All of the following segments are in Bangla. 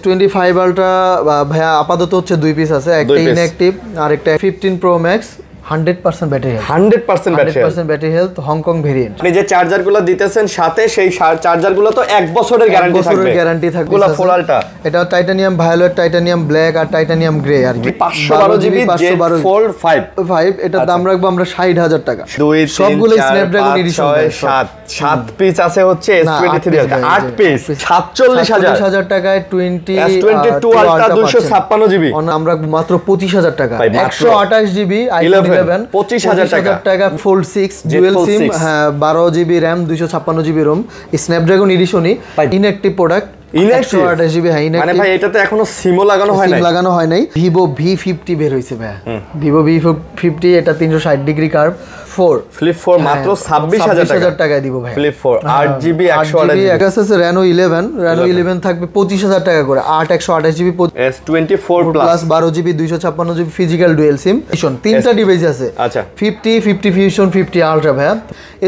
S25 আলট্রা ভাইয়া আপাতত হচ্ছে দুই পিস আছে, একটা ইনঅ্যাক্টিভ আর একটা 15 pro max 100% battery health, 100% battery health Hong Kong variant. আপনি যে চার্জারগুলো দিতেছেন সাথে সেই চার্জারগুলো তো 1 বছরের গ্যারান্টি থাকবে, গ্যারান্টি থাকবে। গুলো ফোরালটা এটা টাইটানিয়াম ভায়োলেট, টাইটানিয়াম ব্ল্যাক আর টাইটানিয়াম গ্রে আর কি। 512 জিবি জেড ফোল্ড 5 এটার দাম রাখবো আমরা 60,000 টাকা। সবগুলো স্ন্যাপড্রাগন এডিশন। 7 পিস আছে হচ্ছে S23 8 পিস 47,000 টাকায় 22 আলট্রা 256 জিবি আমরা মাত্র 25,000 টাকা। 128 জিবি i11 25,000 টাকা ফোল্ড 6 ডুয়াল সিম, হ্যাঁ 12 GB RAM 256 GB ROM, Snapdragon এডিশনই, ইনঅ্যাক্টিভ প্রোডাক্ট। মানে ভাই এটাতে এখনো সিমও লাগানো হয় নাই। Vivo V50 বের হইছে ভাই, Vivo V50 এটা 360 ডিগ্রি কার্ভ ফ্লিপ 4 মাত্র 26,000 টাকায় দিব ভাই। ফ্লিপ 4 8GB 128GB আছে। Reno 11 থাকবে 25,000 টাকা করে, 128 GB S24 plus 12 GB 256 GB physical dual SIM. তিনটা ডিভাইস আছে। আচ্ছা 50 ফিউশন 50 আলট্রা ভাই,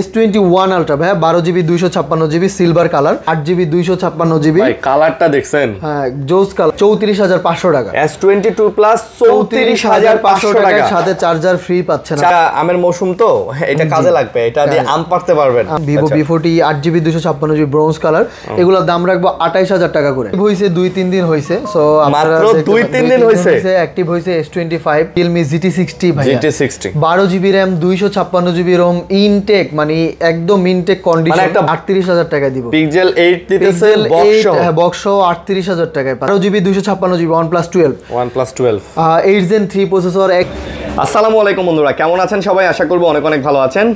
S21 আলট্রা ভাই 12 GB 256 GB silver colour, 8 GB 256 GB. ভাই কালারটা দেখছেন, হ্যাঁ জোস কালার, 34,500 টাকা। S22 প্লাস 34,500 টাকা, সাথে চার্জার ফ্রি পাচ্ছেন। আমের মৌসুম তো এটা কাজে লাগবে, এটা দিয়ে আম পারতে পারবেন। Vivo V40 8 GB 256 GB bronze colour, এগুলোর দাম রাখবো 28,000 টাকা করে। হইছে 2-3 দিন হইছে, সো মাত্র 2-3 দিন হইছে অ্যাক্টিভ হইছে। S25 Realme GT60 ভাই, GT60 12 GB RAM 256 GB ROM, intact মানে একদম ইনটেক কন্ডিশন, 38,000 টাকা দিব। পিক্সেল 8 দিতেছে বক্স 38,000 টাকায় 12 GB 256 GB OnePlus 12 8 Gen 3 processor. আসসালামু আলাইকুম বন্ধুরা, কেমন আছেন সবাই? আশা করব অনেক অনেক ভালো আছেন।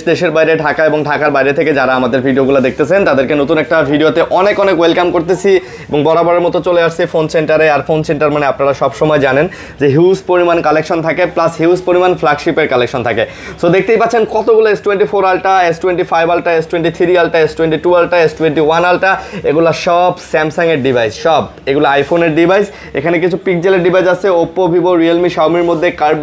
দেশের বাইরে, ঢাকা এবং ঢাকার বাইরে থেকে যারা আমাদের ভিডিওগুলো দেখতেছেন তাদেরকে নতুন একটা ভিডিওতে অনেক অনেক ওয়েলকাম করতেছি। এবং বরাবরের মতো চলে আসছে ফোন সেন্টারে। আর ফোন সেন্টার মানে আপনারা সবসময় জানেন যে হিউজ পরিমাণ কালেকশন থাকে, প্লাস হিউজ পরিমাণ ফ্ল্যাগশিপের কালেকশন থাকে। সো দেখতেই পাচ্ছেন কতগুলো S24 ultra, S25 ultra, S23 ultra, S22 ultra, S21 ultra, এগুলো সব স্যামসাং এর ডিভাইস, সব এগুলো আইফোনের ডিভাইস। এখানে কিছু পিক্সেলের ডিভাইস আছে, ওপ্পো, ভিভো, রিয়েলমি, শাওমির মধ্যে কার্ভ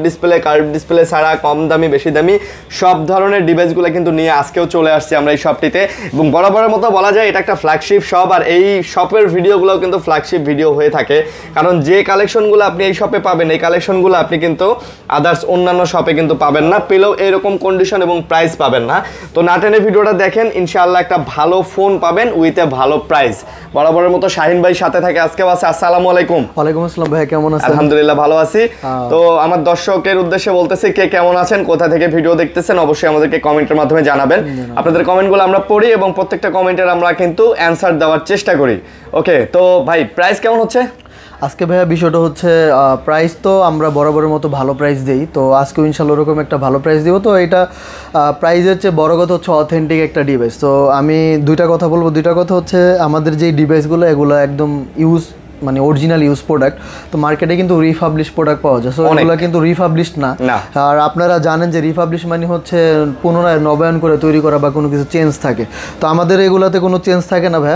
ডিসপ্লে ছাড়া কম দামি বেশি দামি সব ধরনের ডিভাইসগুলো কিন্তু নিয়ে আজকেও চলে আসছি আমরা এই শপটিতে। এবং বরাবরের মতো বলা যায় এটা একটা ফ্ল্যাগশিপ শপ, আর এই শপের ভিডিওগুলোও কিন্তু ফ্ল্যাগশিপ ভিডিও হয়ে থাকে। কারণ যে কালেকশনগুলো আপনি এই শপে পাবেন, এই কালেকশনগুলো আপনি কিন্তু আদার্স অন্যান্য শপে কিন্তু পাবেন না, পেলেও এরকম কন্ডিশন এবং প্রাইস পাবেন না। তো না টেনে ভিডিওটা দেখেন, ইনশাআল্লাহ একটা ভালো ফোন পাবেন উইথ এ ভালো প্রাইস। বরাবরের মতো শাহিন ভাই সাথে থাকে আজকে আছে। আসসালামু আলাইকুম। ওয়ালাইকুম আসসালাম ভাই, কেমন আছেন? আলহামদুলিল্লাহ ভালো আছি। তো আমার দর্শকের উদ্দেশ্যে বলতেছি, কে কেমন আছেন, কোথা থেকে ভিডিও দেখতেছেন, অবশ্যই আমাদেরকে কমেন্টের মাধ্যমে জানাবেন। আপনাদের কমেন্টগুলো আমরা পড়ি এবং প্রত্যেকটা কমেন্টের আমরা কিন্তু অ্যানসার দেওয়ার চেষ্টা করি। ওকে, তো ভাই প্রাইস কেমন হচ্ছে আজকে? ভাইয়া বিষয়টা হচ্ছে প্রাইস তো আমরা বরাবরের মতো ভালো প্রাইস দিই, তো আজকেও ইনশাল্লাহ ওরকম একটা ভালো প্রাইস দিব। তো এটা প্রাইসের চেয়ে বড় কথা হচ্ছে অথেন্টিক একটা ডিভাইস। তো আমি দুইটা কথা বলবো। দুইটা কথা হচ্ছে আমাদের যে ডিভাইসগুলো এগুলো একদম মানে অরিজিনাল ইউজ প্রোডাক্ট। তো মার্কেটে কিন্তু রিপাবলিশ প্রোডাক্ট পাওয়া যায়, সো এগুলো কিন্তু রিপাবলিশড না। আর আপনারা জানেন যে রিপাবলিশ মানে হচ্ছে পুনরায় নবায়ন করে তৈরি করা বা কোনো কিছু চেঞ্জ থাকে। তো আমাদের এগুলাতে কোনো চেঞ্জ থাকে না ভাই।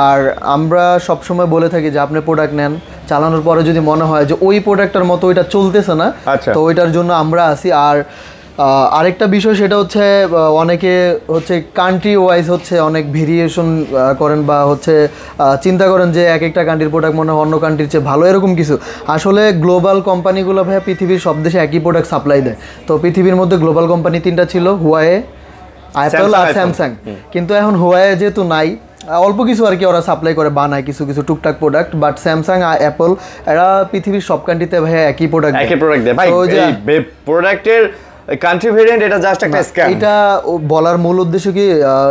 আর আমরা সবসময় বলে থাকি যে আপনি প্রোডাক্ট নেন, চালানোর পরে যদি মনে হয় যে ওই প্রোডাক্টটার মতো ওইটা চলতেছে না, তো ওইটার জন্য আমরা আসি। আর আরেকটা বিষয় সেটা হচ্ছে অনেকে হচ্ছে কান্ট্রি ওয়াইজ হচ্ছে অনেক ভেরিয়েশন করেন বা হচ্ছে চিন্তা করেন যে এক একটা কান্ট্রির প্রোডাক্ট মনে হয় অন্য কান্ট্রির চেয়ে ভালো, এরকম কিছু। আসলে গ্লোবাল কোম্পানিগুলো ভাইয়া পৃথিবীর সব দেশে একই প্রোডাক্ট সাপ্লাই দেয়। তো পৃথিবীর মধ্যে গ্লোবাল কোম্পানি 3টা ছিল, হুয়াওয়ে, অ্যাপল আর স্যামসাং। কিন্তু এখন হুয়াওয়ে যেহেতু নাই, অল্প কিছু আর কি ওরা সাপ্লাই করে, বানায় কিছু কিছু টুকটাক প্রোডাক্ট, বাট স্যামসাং আর অ্যাপল এরা পৃথিবীর সব কান্ট্রিতে ভাইয়া একই প্রোডাক্ট দেয়। ভাই এই প্রোডাক্টের কান্ট্রি ভেরিয়েন্ট এটা জাস্ট একটা স্ক্যাম। এটা বলার মূল উদ্দেশ্য কি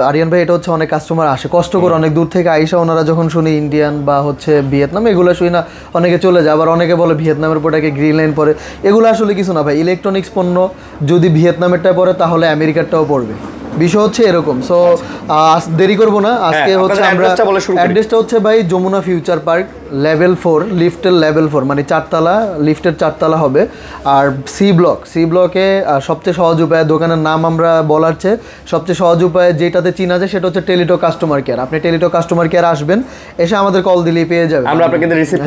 আরিয়ান ভাই, এটা হচ্ছে অনেক কাস্টমার আসে কষ্ট করে অনেক দূর থেকে আইসা, ওনারা যখন শুনে ইন্ডিয়ান বা হচ্ছে ভিয়েতনাম এগুলো শুনি না, অনেকে চলে যায়। আবার অনেকে বলে ভিয়েতনামের প্রোডাক্টে গ্রিন লাইন পরে, এগুলো আসলে কিছু না ভাই। ইলেকট্রনিক্স পণ্য যদি ভিয়েতনামেরটা পড়ে তাহলে আমেরিকারটাও পড়বে, বিষয় হচ্ছে এরকম। সো দেরি করবো না, আজকে হচ্ছে আমরা অ্যাড্রেসটা হচ্ছে ভাই যমুনা ফিউচার পার্ক লেভেল 4, লিফটের লেভেল 4 মানে 4তলা, লিফটের 4তলা হবে। আর সি ব্লকে সবচেয়ে সহজ উপায়, দোকানের নাম আমরা বলার চেয়ে সবচেয়ে সহজ উপায় যেটাতে চিনা যায় সেটা হচ্ছে টেলিটো কাস্টমার কেয়ার। আপনি টেলিটো কাস্টমার কেয়ার আসবেন, এসে আমাদের কল দিলেই পেয়ে যাবেন, আমরা আপনাকে রিসিভ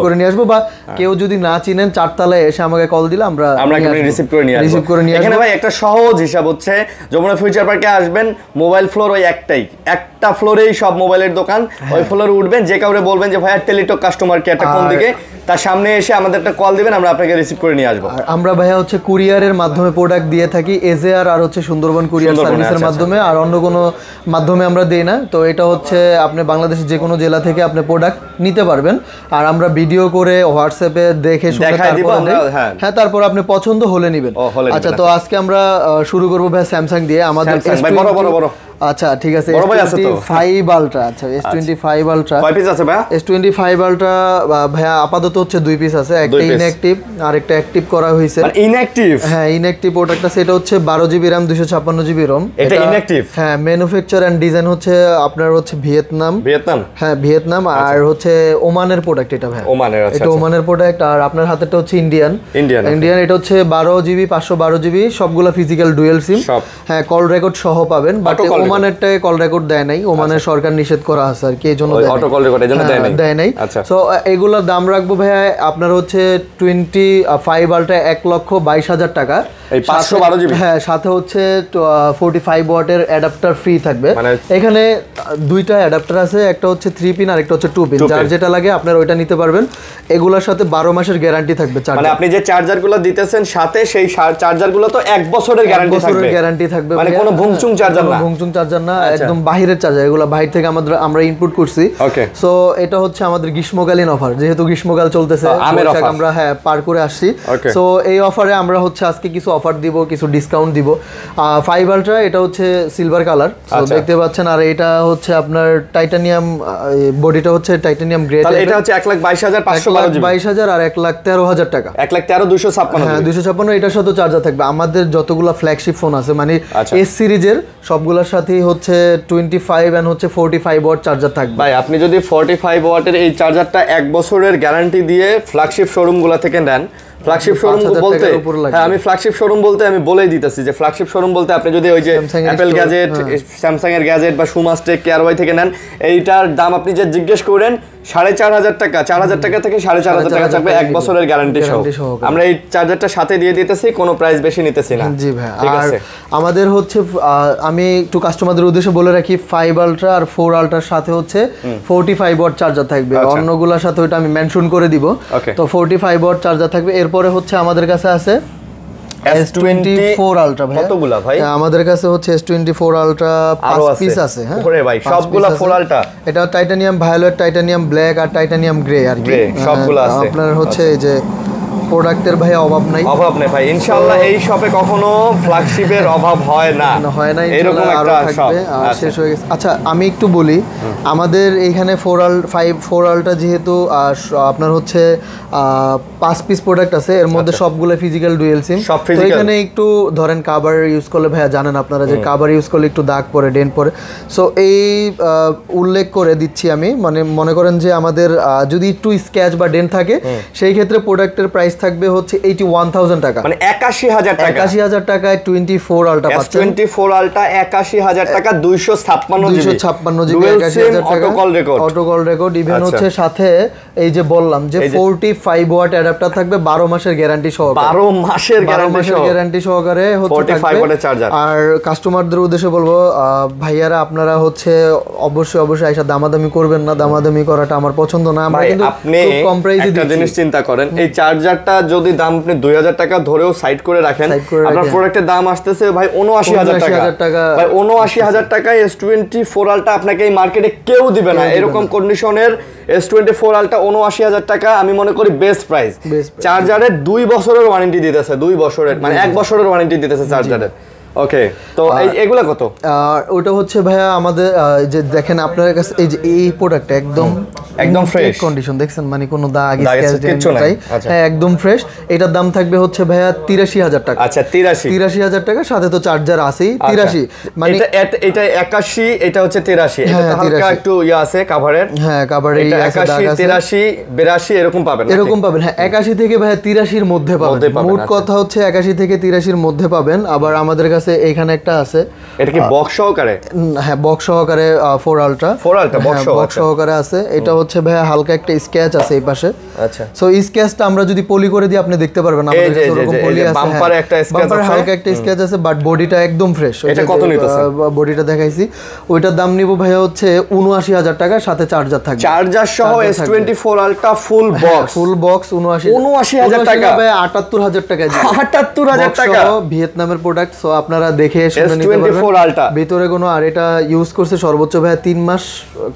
করে নিয়ে আসবো। বা কেউ যদি না চিনেন 4তলায় এসে আমাকে কল দিলে আমরা রিসিভ করে নিয়ে আসবো। এখানে ভাই একটা সহজ হিসাব হচ্ছে যমুনা ফিউচার পার্কে আসবেন, মোবাইল ফ্লোর ওই একটাই, একটা ফ্লোরেই সব মোবাইলের দোকান। ওই ফ্লোরে উঠবেন, যে কাউরে বলবেন যে ভাইয়া টেলিটক কাস্টমার কেয়ারটা কোন দিকে, তার সামনে এসে আমাদের একটা কল দিবেন, আমরা আপনাকে রিসিভ করে নিয়ে আসবো। আমরা ভাইয়া হচ্ছে কুরিয়ারের মাধ্যমে প্রোডাক্ট দিয়ে থাকি, এজেআর আর হচ্ছে সুন্দরবন কুরিয়ার সার্ভিসের মাধ্যমে, আর অন্য কোনো মাধ্যমে আমরা দেই না। তো এটা হচ্ছে আপনি বাংলাদেশের যে কোনো জেলা থেকে আপনি প্রোডাক্ট নিতে পারবেন, আর আমরা ভিডিও করে হোয়াটসঅ্যাপে দেখে হ্যাঁ, তারপর আপনি পছন্দ হলে নেবেন। আচ্ছা, তো আজকে আমরা শুরু করবো ভাই স্যামসাং দিয়ে। আমাদের আচ্ছা ঠিক আছে, S25 আলট্রা। আচ্ছা, S25 আলট্রা কয় পিস আছে ভাইয়া? S25 আলট্রা ভাইয়া আপাতত হচ্ছে 2 পিস আছে, একটা ইনঅ্যাকটিভ আর একটা অ্যাক্টিভ করা হয়েছে। মানে ইনঅ্যাকটিভ? হ্যাঁ, ইনঅ্যাকটিভ প্রোডাক্টটা সেটা হচ্ছে 12 জিবি RAM 256 জিবি ROM। এটা ইনঅ্যাকটিভ? হ্যাঁ, ম্যানুফ্যাকচার এন্ড ডিজাইন হচ্ছে আপনার হচ্ছে ভিয়েতনাম। হ্যাঁ, ভিয়েতনাম। আর হচ্ছে ওমানের প্রোডাক্ট এটা ভাই, ওমানের। আচ্ছা, এটা ওমানের প্রোডাক্ট। আর আপনার হাতেরটা হচ্ছে ইন্ডিয়ান। এটা হচ্ছে 12 জিবি 512 জিবি, সবগুলা ফিজিক্যাল ডুয়াল সিম। হ্যাঁ, কল রেকর্ড সহ পাবেন, বাট ওমানেরটায় কল রেকর্ড দেয় নাই, ওমানের সরকার নিষেধ করা আছে আর কি, এই জন্য অটো কল রেকর্ড এজন্য দেয় নাই। সো এগুলোর দাম রাখবো ভাইয়া আপনার হচ্ছে 25 আলট্রা 1,22,000 টাকা। এই 512 জিবি? হ্যাঁ, সাথে হচ্ছে 45 ওয়াটের অ্যাডাপ্টার ফ্রি থাকবে। এখানে দুইটা অ্যাডাপ্টার আছে, একটা হচ্ছে 3 পিন আর একটা হচ্ছে 2 পিন, যার যেটা লাগে আপনার ওইটা নিতে পারবেন। এগুলোর সাথে 12 মাসের গ্যারান্টি থাকবে। মানে আপনি যে চার্জারগুলো দিতেছেন সাথে, সেই চার্জারগুলো তো 1 বছরের গ্যারান্টি থাকবে, মানে কোনো ভুংচুং চার্জার না? ভুংচুং চার্জার না, একদম বাহিরের চার্জার। এগুলো বাহির থেকে আমরা ইনপুট করছি। সো এটা হচ্ছে আমাদের গ্রীষ্মকালীন অফার, যেহেতু গ্রীষ্মকাল চলতেছে, আমরা হ্যাঁ পার করে আসছি। সো এই অফারে আমরা হচ্ছে আজকে কিছু অফার দিব, কিছু ডিসকাউন্ট দিব। 5 আলট্রা এটা হচ্ছে সিলভার কালার, দেখতে পাচ্ছেন। আর এটা হচ্ছে আপনার টাইটানিয়াম, বডিটা হচ্ছে টাইটানিয়াম গ্রে। এটা হচ্ছে 1,22,512 আর 1,13,000 টাকা। 1,13,256। হ্যাঁ, 256। এটার সাথে চার্জার থাকবে। আমাদের যতগুলো ফ্ল্যাগশিপ ফোন আছে, মানে এস সিরিজের সবগুলোর সাথেই হচ্ছে 25 এন্ড হচ্ছে 45 ওয়াট চার্জার থাকবে। ভাই, আপনি যদি 45 ওয়াটের এই চার্জারটা 1 বছরের গ্যারান্টি দিয়ে ফ্ল্যাগশিপ শোরুমগুলো থেকে নেন, ফ্ল্যাগশিপ শোরুম বলতে হ্যাঁ, আমি ফ্ল্যাগশিপ শোরুম বলতে আমি বলেই দিতেছি যে ফ্ল্যাগশিপ শোরুম বলতে আপনি যদি ওই যে অ্যাপেল গ্যাজেট, স্যামসাং এর গ্যাজেট বা সুমাস্টেক, কেয়ারওয়াই থেকে নেন, এইটার দাম আপনি যে জিজ্ঞেস করেন 4,500 টাকা, 4,000 টাকা থেকে 4,500 টাকা থাকবে 1 বছরের গ্যারান্টি সহ। আমরা এই চার্জারটা সাথে দিয়ে দিতেছি, কোনো প্রাইস বেশি নিতেছি না। জি ভাই। আর আমাদের হচ্ছে আমি একটু কাস্টমারদের উদ্দেশ্যে বলে রাখি, 5 আলট্রা আর 4 আলট্রার সাথে হচ্ছে 45 ওয়াট চার্জার থাকবে। অন্যগুলোর সাথে ওটা আমি মেনশন করে দিব। তো 45 ওয়াট চার্জার থাকবে। এরপরে হচ্ছে আমাদের কাছে আছে S24 আলট্রা। ভাই কতগুলা ভাই? আমাদের কাছে হচ্ছে S24 আলট্রা 5 পিস আছে। হ্যাঁ, ওরে ভাই, সবগুলা 4 আলট্রা? এটা টাইটানিয়াম ভায়োলেট, টাইটানিয়াম ব্ল্যাক আর টাইটানিয়াম গ্রে আর কি, সবগুলা আছে। আপনার হচ্ছে এই যে প্রোডাক্টের ভাই অভাব নাই ভাই, ইনশাআল্লাহ এই শপে কখনো ফ্ল্যাগশিপের অভাব হয় না, এরকম একটা শপ শেষ হয়ে গেছে। আচ্ছা, আমি একটু বলি, আমাদের এইখানে 4 আলট্রা যেহেতু আপনার হচ্ছে 5 পিস প্রোডাক্ট আছে, এর মধ্যে সবগুলো ফিজিক্যাল ডুয়াল সিম। তো এখানে একটু ধরেন কাভার ইউজ করলে ভাইয়া জানেন আপনারা যে কাভার ইউজ করলে একটু দাগ পড়ে, ডেন্ট পড়ে। সো এই উল্লেখ করে দিচ্ছি আমি, মানে মনে করেন যে আমাদের যদি একটু স্ক্র্যাচ বা ডেন্ট থাকে, সেই ক্ষেত্রে প্রোডাক্টের প্রাইস থাকবে হচ্ছে 81,000 টাকা, মানে 81,000 টাকা। 81,000 টাকায় 24 আলট্রা পাচ্ছেন। 24 আলট্রা 81,000 টাকা, 256 জিবি 81,000 টাকা, অটো কল রেকর্ড। ইভেন হচ্ছে সাথে এই যে বললাম যে 45 ওয়াট অ্যাডাপ্টার থাকবে, 12 মাসের গ্যারান্টি সহকারে। 12 মাসের গ্যারান্টি সহকারে হচ্ছে 45 ওয়াটের চার্জার। আর কাস্টমারদের উদ্দেশ্যে বলবো, ভাইয়ারা আপনারা হচ্ছে অবশ্যই আইসা দামাদামি করবেন না, দামাদামি করাটা আমার পছন্দ না। আমরা কিন্তু খুব কম প্রাইসে দিচ্ছি। একটা জিনিস চিন্তা করেন, এই চার্জারটা যদি দাম আপনি 2,000 টাকা ধরেও সাইড করে রাখেন, আপনার প্রোডাক্টের দাম আসতেছে ভাই 79,000 টাকা। ভাই 79,000 টাকায় S24 আলট্রা আপনাকে এই মার্কেটে কেউ দিবে না। এরকম কন্ডিশনের S24 আলট্রা 79,000 টাকা আমি মনে করি বেস্ট প্রাইস। চার্জারের 2 বছরের ওয়ারেন্টি দিতেছে, 2 বছরের, মানে 1 বছরের ওয়ারেন্টি দিতেছে চার্জারের। ওকে, তো এগুলা কত? ওটা হচ্ছে ভাইয়া আমাদের যে দেখেন আপনার কাছে এই যে এই প্রোডাক্টটা একদম ফ্রেশ কন্ডিশন, দেখছেন মানে কোনো দাগ কিছু নাই। হ্যাঁ, একদম ফ্রেশ। এটার দাম থাকবে হচ্ছে ভাইয়া 83,000 টাকা। আচ্ছা, 83,000 টাকা, সাথে তো চার্জার আছেই। 83 মানে এটা 81, এটা হচ্ছে 83। এটা হালকা একটু ইয়া আছে কাভারের। হ্যাঁ, কাভারে এটা 81, 83, 82 এরকম পাবেন। হ্যাঁ, 81 থেকে ভাইয়া 83 এর মধ্যে পাবেন। মোট কথা হচ্ছে 81 থেকে 83 এর মধ্যে পাবেন। আবার আমাদের কাছে কাছে এইখানে একটা আছে। এটা কি বক্স সহকারে? হ্যাঁ, বক্স সহকারে 4 আলট্রা বক্স সহকারে আছে। এটা হচ্ছে ভাইয়া হালকা একটা স্কেচ আছে এই পাশে। আচ্ছা, সো স্কেচটা আমরা যদি পলি করে দিই আপনি দেখতে পারবেন আমাদের কাছে এরকম পলি আছে। বাম্পারে একটা স্কেচ আছে, হালকা একটা স্কেচ আছে, বাট বডিটা একদম ফ্রেশ। এটা কত নিতেছে? বডিটা দেখাইছি, ওইটার দাম নিব ভাইয়া হচ্ছে ৭৯,০০০ টাকা, সাথে চার্জার থাকবে, চার্জার সহ S24 আলট্রা ফুল বক্স ৭৯,০০০ টাকা, ভাই ৭৮,০০০ টাকা। ৭৮,০০০ টাকা ভিয়েতনামের প্রোডাক্ট। সো আপনারা দেখে শুনে নিতে পারবেন। S24 আলট্রা ভিতরে কোনো, আর এটা ইউজ করছে সর্বোচ্চ ভাই 3 মাস।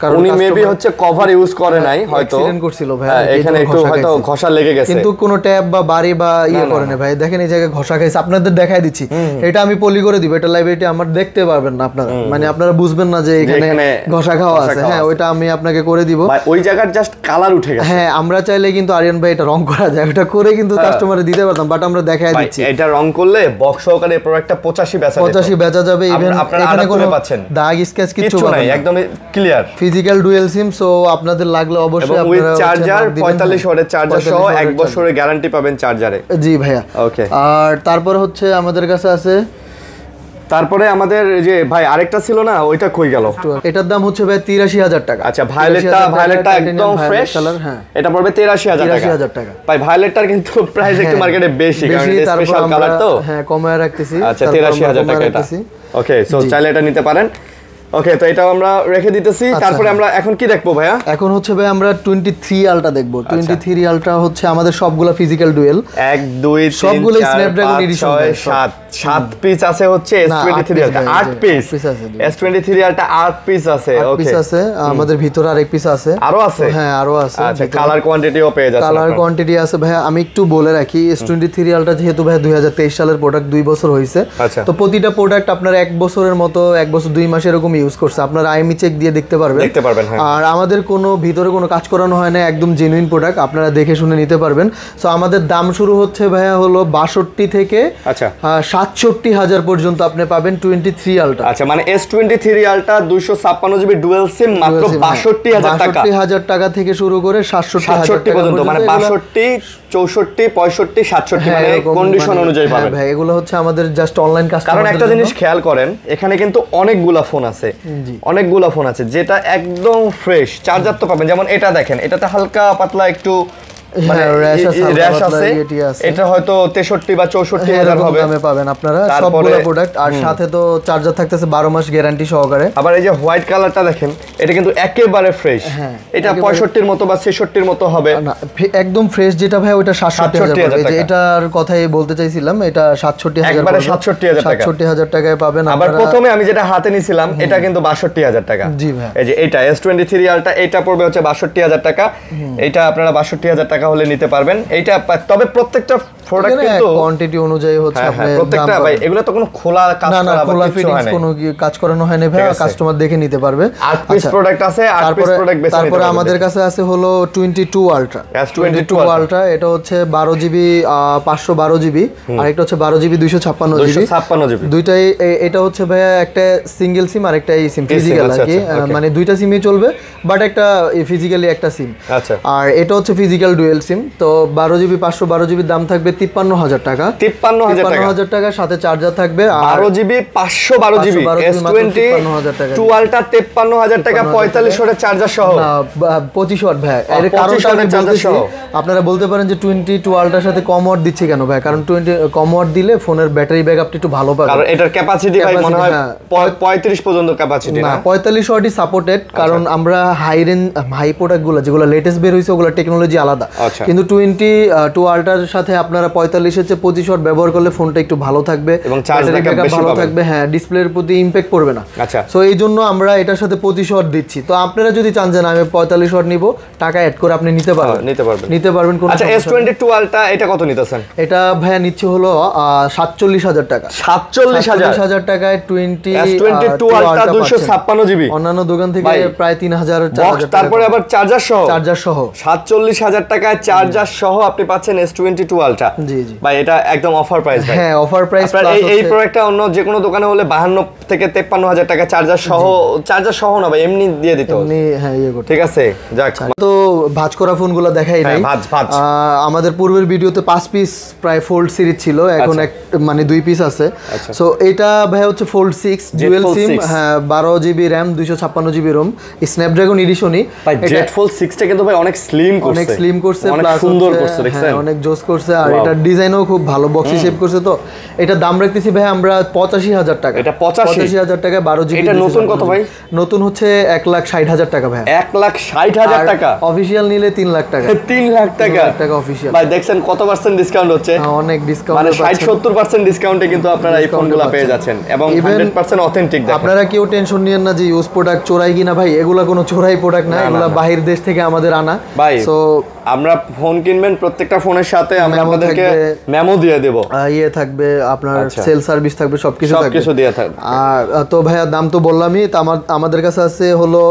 কারণ উনি মেবি হচ্ছে কভার ইউজ করে নাই, হয়তো অ্যাক্সিডেন্ট করছিল ভাই, এখানে একটু হয়তো ঘষা লেগে গেছে, কিন্তু কোনো ট্যাব বা বাড়ি বা করে না ভাই। দেখেন এই জায়গায় ঘষা খাইছে, আপনাদের দেখাই দিচ্ছি। এটা আমি পলি করে দিব, এটা লাইভ, এটা আমার দেখতে পারবেন না আপনারা, মানে আপনারা বুঝবেন না যে এখানে ঘষা খাওয়া আছে। হ্যাঁ, ওইটা আমি আপনাকে করে দিব। ওই জায়গার জাস্ট কালার উঠে গেছে। হ্যাঁ, আমরা চাইলে কিন্তু আরিয়ান ভাই এটা রং করা যায়, ওটা করে কিন্তু কাস্টমারে দিতে পারতাম, বাট আমরা দেখাই দিচ্ছি। এটা রং করলে বক্স সহকারে এই প্রোডাক্টটা 85 বেচা যাবে। ইভেন এখানে কোনো দাগ স্কেচ কিছু নাই, একদম ক্লিয়ার ফিজিক্যাল ডুয়াল সিম। সো আপনাদের লাগলে অবশ্যই আপনারা চার্জার 45 ওয়াটের চার্জার সহ 1 বছরের গ্যারান্টি পাবেন চার্জারে। জি ভাইয়া। ওকে, আর তারপরে হচ্ছে আমাদের কাছে আছে, তারপরে আমাদের যে ভাই আরেকটা ছিল না, ওইটা কই গেল? এটার দাম হচ্ছে ভাই ৮৩,০০০ টাকা। আচ্ছা, ভায়োলেটটা একদম ফ্রেশ কালার। হ্যাঁ, এটা পড়বে ৮৩,০০০ টাকা। ভাই ভায়োলেটটার কিন্তু প্রাইস একটু মার্কেটে বেশি, কারণ এটা স্পেশাল কালার তো। হ্যাঁ, কমায় রাখতেছি। আচ্ছা, ৮৩,০০০ টাকা এটা। ওকে, সো চাইলে এটা নিতে পারেন। ওকে, তো এটাও আমরা রেখে দিতেছি। তারপরে আমরা এখন কি দেখবো ভাইয়া? এখন হচ্ছে ভাই আমরা 23 আলট্রা দেখবো। 23 আলট্রা হচ্ছে আমাদের সবগুলা ফিজিক্যাল ডুয়েল, 1 2 3 সবগুলো স্ন্যাপড্রাগন এডিশন। 7 পিস আছে হচ্ছে S23 আলট্রা, 8 পিস আছে S23 আলট্রা, 8 পিস আছে। ওকে, পিস আছে আমাদের ভিতরে, আরেক পিস আছে, আরো আছে। হ্যাঁ, আরো আছে। আচ্ছা, কালার কোয়ান্টিটিও পেয়ে যাচ্ছে, কালার কোয়ান্টিটি আছে ভাই। আমি একটু বলে রাখি, S23 আলট্রা যেহেতু ভাই 2023 সালের প্রোডাক্ট, 2 বছর হয়েছে। তো প্রতিটা প্রোডাক্ট আপনার 1 বছরের মতো, 1 বছর 2 মাস এরকম ইউজ করছে, আপনারা আইএমই চেক দিয়ে দেখতে পারবেন। আর আমাদের কোনো ভিতরে কোনো কাজ করানো হয় না, একদম জেনুইন প্রোডাক্ট, আপনারা দেখে শুনে নিতে পারবেন। সো আমাদের দাম শুরু হচ্ছে ভাইয়া হলো ৬২ থেকে ৬৭,০০০ পর্যন্ত আপনি পাবেন 23 আলট্রা। আচ্ছা, মানে S23 ultra 256 GB dual SIM মাত্র ৬২,০০০ টাকা। ৬২,০০০ টাকা থেকে শুরু করে ৬৭,০০০ পর্যন্ত, মানে ৬২, ৬৪, 65, 67 মানে কন্ডিশন অনুযায়ী পাবেন। ভাই এগুলো হচ্ছে আমাদের জাস্ট অনলাইন কাস্টমার। কারণ একটা জিনিস খেয়াল করেন, এখানে কিন্তু অনেকগুলা ফোন আছে, যেটা একদম ফ্রেশ। চার্জার তো পাবেন, যেমন এটা দেখেন, এটাতে হালকা পাতলা একটু মানে র‍্যাশ আছে, এটা হয়তো 63 বা 64,000 হবে দামে পাবেন আপনারা সবগুলো প্রোডাক্ট। আর সাথে তো চার্জার থাকতেছে 12 মাস গ্যারান্টি সহকারে। আবার এই যে হোয়াইট কালারটা দেখেন, এটা কিন্তু একেবারে ফ্রেশ। এটা 65 এর মতো বা 66 এর মতো হবে, একদম ফ্রেশ যেটা ভাই, ওটা ৬৭,০০০ টাকা। এটার কথাই বলতে চাইছিলাম, এটা ৬৭,০০০, একবারে ৬৭,০০০ টাকায় পাবেন। আবার প্রথমে আমি যেটা হাতে নিছিলাম, এটা কিন্তু ৬২,০০০ টাকা। জি ভাই, এই যে এটা S23 আলট্রা, এটা পড়বে হচ্ছে ৬২,০০০ টাকা। এটা আপনারা ৬২,০০০ টাকা হলে নিতে পারবেন এইটা। তবে প্রত্যেকটা প্রোডাক্ট কিন্তু কোয়ান্টিটি অনুযায়ী হচ্ছে আপনি প্রত্যেকটা ভাই, এগুলো তো কোনো খোলা কাজ করা বা কিছু হয় না, কোনো কাজ করানো হয় না ভাই, কাস্টমার দেখে নিতে পারবে। 8 পিস প্রোডাক্ট আছে, 8 পিস প্রোডাক্ট বেশি। তারপরে আমাদের কাছে আছে হলো 22 আলট্রা। S22 আলট্রা, এটা হচ্ছে 12 জিবি 512 জিবি, আর একটা হচ্ছে 12 জিবি 256 জিবি। দুইটাই, এটা হচ্ছে ভাই একটা সিঙ্গেল সিম আর একটা এই সিম ফিজিক্যাল আর কি, মানে দুইটা সিমই চলবে, বাট একটা ফিজিক্যালি একটা সিম। আচ্ছা, আর এটা হচ্ছে ফিজিক্যাল ডুয়াল সিম। তো 12 জিবি 512 জিবির দাম থাকবে 53,০০০ টাকা। 53,০০০ টাকা, সাথে চার্জার থাকবে। 12 জিবি 512 জিবি S22 আলট্রা 53,০০০ টাকা, 45 ওয়াটের চার্জার সহ। 25 ওয়াট ভাই, এর কারণটা আমি বলতেছি। আপনারা বলতে পারেন যে 22 আলট্রার সাথে কম ওয়াট দিচ্ছে কেন ভাই? কারণ 20 কম ওয়াট দিলে ফোনের ব্যাটারি ব্যাকআপটা একটু ভালো পাবে। কারণ এটার ক্যাপাসিটি ভাই মনে হয় 35 পর্যন্ত ক্যাপাসিটি না, 45 ওয়াটই সাপোর্টেড। কারণ আমরা হাই রেঞ্জ হাই প্রোডাক্টগুলো যেগুলো লেটেস্ট বের হইছে, ওগুলো টেকনোলজি আলাদা। কিন্তু 22 আলট্রার সাথে আপনারা 45 এর চেয়ে 25 ওয়াট ব্যবহার করলে ফোনটা একটু ভালো থাকবে এবং চার্জ ব্যাকআপ ভালো থাকবে। হ্যাঁ, ডিসপ্লের প্রতি ইমপ্যাক্ট পড়বে না। আচ্ছা, সো এই জন্য আমরা এটার সাথে 25 ওয়াট দিচ্ছি। তো আপনারা যদি চান যে আমি 45 ওয়াট নিব, টাকা অ্যাড করে আপনি নিতে পারবেন। আচ্ছা, S22 আলট্রা এটা কত নিতেছেন? এটা ভাইয়া নিচ্ছে হলো ৪৭,০০০ টাকা। ৪৭,০০০ টাকায় S22 আলট্রা 256 জিবি, অন্যান্য দোকান থেকে প্রায় 3,০০০। তারপরে আবার চার্জার সহ ৪৭,০০০ টাকা টাকায় চার্জার সহ আপনি পাচ্ছেন S22 Ultra। জি জি ভাই এটা একদম অফার প্রাইস ভাই। হ্যাঁ অফার প্রাইস আপনার এই প্রোডাক্টটা অন্য যে কোনো দোকানে হলে 52 থেকে 53 হাজার টাকা চার্জার সহ না ভাই, এমনি দিয়ে দিত। হ্যাঁ ইয়ে করতে ঠিক আছে, যাক। তো ভাঁজ করা ফোনগুলো দেখাই নাই। আমাদের পূর্বের ভিডিওতে 5 পিস প্রায় ফোল্ড সিরিজ ছিল, এখন এক মানে 2 পিস আছে। সো এটা ভাই হচ্ছে ফোল্ড 6 ডুয়াল সিম, হ্যাঁ 12 GB RAM 256 GB ROM, Snapdragon এডিশনই। ভাই জেড ফোল্ড 6টা কিন্তু ভাই অনেক স্লিম করছে, অনেক সুন্দর করছে, দেখছেন অনেক জোস করছে। আর এটা ডিজাইনও খুব ভালো, বক্সি শেপ করছে। তো এটা দাম রাখতেছি ভাই আমরা 85,000 টাকা। এটা 85,000 টাকা 12 জিবি। এটা নতুন কত ভাই? নতুন হচ্ছে 1,60,000 টাকা ভাই। 1,60,000 টাকা। অফিশিয়াল নিলে 3 লাখ টাকা। 3 লাখ টাকা অফিশিয়াল। ভাই দেখছেন কত পার্সেন্ট ডিসকাউন্ট হচ্ছে? অনেক ডিসকাউন্ট, মানে 60-70% ডিসকাউন্টে কিন্তু আপনারা এই ফোনগুলো পেয়ে যাচ্ছেন এবং 100% অথেন্টিক। আপনারা কেউ টেনশন নিয়েন না যে ইউজ প্রোডাক্ট চোরাই কিনা, ভাই এগুলা কোনো চোরাই প্রোডাক্ট না, এগুলা বাহির দেশ থেকে আমাদের আনা। ভাই সো আমরা ফোন কিনবেন, প্রত্যেকটা ফোনের সাথে আমরা আপনাদেরকে মেমো দিয়ে দেব, ইয়ে থাকবে আপনার, সেল সার্ভিস থাকবে, সবকিছু দিয়ে থাকবে। আর তো ভাইয়া দাম তো বললামই। তো আমাদের কাছে আছে হলো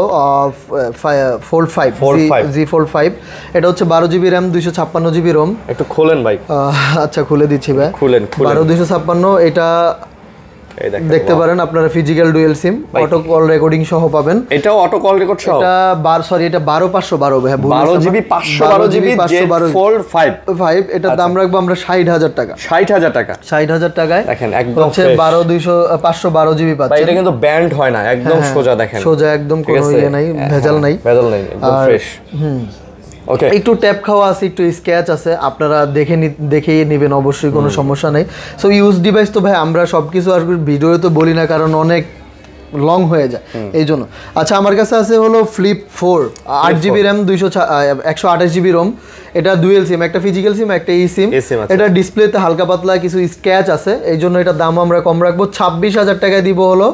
ফোল্ড 5 জি ফোল্ড 5। এটা হচ্ছে 12 জিবি র‍্যাম 256 জিবি রোম। একটু খোলেন ভাই। আচ্ছা খুলে দিচ্ছি ভাই, খুলেন। 12 256 এটা দেখতে পারেন আপনারা। ফিজিক্যাল ডুয়াল সিম, অটো কল রেকর্ডিং সহ পাবেন। এটাও অটো কল রেকর্ড সহ। এটা এটা 12/512 ভাই, 12 জিবি 512 জিবি জেড ফোল্ড 5। এটার দাম রাখবো আমরা 60,000 টাকা। 60,000 টাকা। 60,000 টাকায় দেখেন একদম হচ্ছে 512 জিবি পাচ্ছেন। ভাই এটা কিন্তু ব্যান্ড হয় না, একদম সোজা, দেখেন সোজা একদম, কোনো ইয়ে নাই, ভেজাল নাই, একদম ফ্রেশ। ওকে, একটু ট্যাপ খাওয়া আছে, একটু স্ক্র্যাচ আছে, আপনারা দেখেই নেবেন, অবশ্যই কোনো সমস্যা নেই। সো ইউজ ডিভাইস তো ভাই আমরা সবকিছু আর ভিডিওতে তো বলি না, কারণ অনেক লং হয়ে যায় এই জন্য। আচ্ছা আমার কাছে আছে হলো flip 4 8 GB RAM 128 GB ROM. এটা ডুয়েল সিম, একটা ফিজিক্যাল সিম একটা ই সিম। এটা ডিসপ্লেতে হালকা পাতলা কিছু স্ক্র্যাচ আছে, এই জন্য এটার দাম আমরা কম রাখবো। 26,000 টাকায় দিব হলো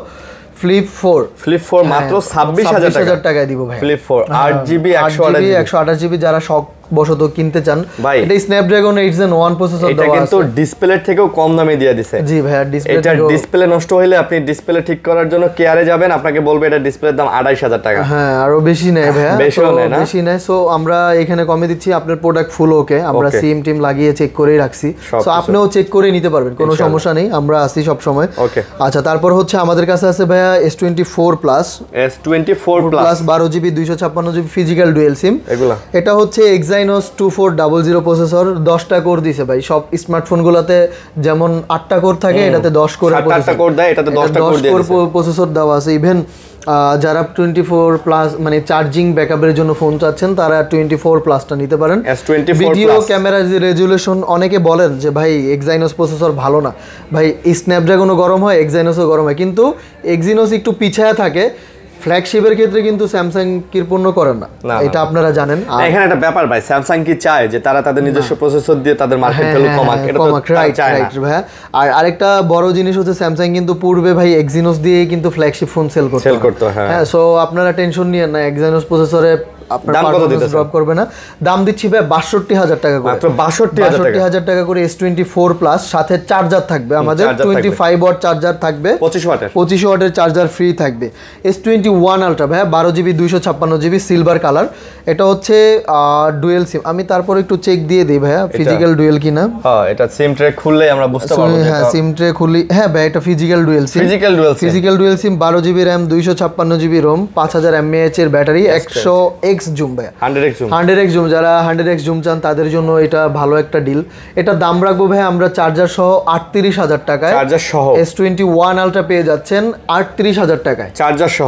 ফ্লিপ 4 মাত্র 26,000 টাকায় দিব ভাই। ফ্লিপ 4 8 জিবি 128 জিবি যারা শখ বশত কিনতে চান, এটা স্ন্যাপড্রাগন 8 Gen 1 প্রসেসর দেওয়া আছে। এটা কিন্তু ডিসপ্লে থেকেও কম দামে দিয়ে দিছে। জি ভাই, ডিসপ্লে নষ্ট হলে আপনি ডিসপ্লে ঠিক করার জন্য কেয়ারে যাবেন, আপনাকে বলবে এটা ডিসপ্লের দাম 28,000 টাকা। হ্যাঁ আরো বেশি নেয় ভাই, বেশি নেয়। সো আমরা এখানে কমে দিচ্ছি, আপনার প্রোডাক্ট ফুল ওকে, আমরা সিম টিম লাগিয়ে চেক করেই রাখছি। সো আপনিও চেক করে নিতে পারবেন, কোনো সমস্যা নেই, আমরা আসি সব সময়। আচ্ছা তারপর হচ্ছে আমাদের কাছে আছে ভাইয়া S24 plus 12 GB 256 GB physical dual SIM. এটা হচ্ছে Exynos 2400 প্রসেসর, 10টা কোর দিছে ভাই। সব স্মার্টফোনগুলোতে যেমন 8টা কোর থাকে, এটাতে 10 কোর প্রসেসর দেওয়া আছে। ইভেন যারা 24 প্লাস মানে চার্জিং ব্যাকআপের জন্য ফোন চাচ্ছেন, তারা 24 প্লাসটা নিতে পারেন। ভিডিও ক্যামেরা রেজুলেশন, অনেকে বলেন যে ভাই Exynos প্রসেসর ভালো না, ভাই স্ন্যাপড্রাগনও গরম হয়, Exynosও গরম হয়, কিন্তু Exynos একটু পিছায়া থাকে। ফ্ল্যাগশিপের ক্ষেত্রে কিন্তু স্যামসাং কৃপণ্য করেন না, এটা আপনারা জানেন। এখানে একটা ব্যাপার ভাই, স্যামসাং কি চায় যে তারা তাদের নিজস্ব প্রসেসর দিয়ে তাদের মার্কেট ভ্যালু কমাক? এটা তো চায় না ভাই। আর আরেকটা বড় জিনিস হচ্ছে স্যামসাং কিন্তু পূর্বে ভাই Exynos দিয়ে কিন্তু ফ্ল্যাগশিপ ফোন সেল করতো। হ্যাঁ, সো আপনারা টেনশন নিয়েন না, Exynos প্রসেসরে আপনার পারফরম্যান্স ড্রপ করবে না। দাম দিচ্ছি ভাই 62,000 টাকা করে, মাত্র 62,000 টাকা করে। S24 প্লাস সাথে চার্জার থাকবে আমাদের, 25 ওয়াট চার্জার থাকবে, 25 ওয়াটের চার্জার ফ্রি থাকবে। S21 আলট্রা ভাই 12 জিবি 256 জিবি সিলভার কালার। এটা হচ্ছে ডুয়েল সিম। আমি তারপর একটু চেক দিয়ে দিই ভাইয়া ফিজিক্যাল ডুয়েল কিনা। হ্যাঁ এটা সিম ট্রে খুললে আমরা বুঝতে পারবো। হ্যাঁ সিম ট্রে খুললি, হ্যাঁ ভাই এটা ফিজিক্যাল ডুয়েল সিম। ফিজিক্যাল ডুয়েল সিম 12 GB RAM 256 GB Rome, 5000 mAh এর ব্যাটারি, 100x জুম ভাই, 100x জুম। যারা 100x জুম চান তাদের জন্য এটা ভালো একটা ডিল। এটা দাম রাখবো ভাই আমরা চার্জার সহ 38,000 টাকায়। S21 আলট্রা পেয়ে যাচ্ছেন 38,000 টাকায়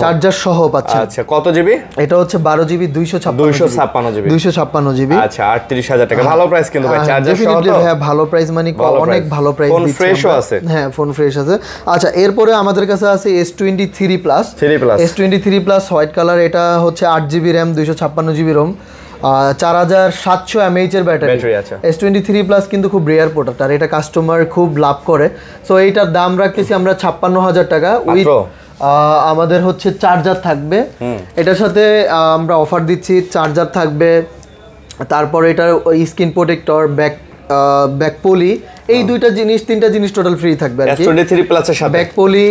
চার্জার সহ পাচ্ছেন। আচ্ছা কত জিবি? এটা হচ্ছে 12 জিবি 256 জিবি। আচ্ছা 38,000 টাকা, ভালো প্রাইস কিন্তু ভাই চার্জার সহ। হ্যাঁ ভালো প্রাইস, মানে অনেক ভালো প্রাইস দিচ্ছি। ফোন ফ্রেশও আছে। হ্যাঁ ফোন ফ্রেশ আছে। আচ্ছা এরপরে আমাদের কাছে আছে S23 plus. S23 plus white colour. এটা হচ্ছে 8 GB RAM 256 GB Rome, 4700 mAh এর ব্যাটারি। S23 প্লাস কিন্তু খুব রেয়ার প্রোডাক্ট, আর এটা কাস্টমার খুব লাভ করে। সো এইটার দাম রাখতেছি আমরা 56,000 টাকা। উইথ আমাদের হচ্ছে চার্জার থাকবে, এটার সাথে আমরা অফার দিচ্ছি, চার্জার থাকবে, তারপর এটার স্ক্রিন প্রোটেক্টর, ব্যাক পলি, এই দুইটা জিনিস, তিনটা জিনিস টোটাল ফ্রি থাকবে আর কি। S23 প্লাসের সাথে ব্যাক পলি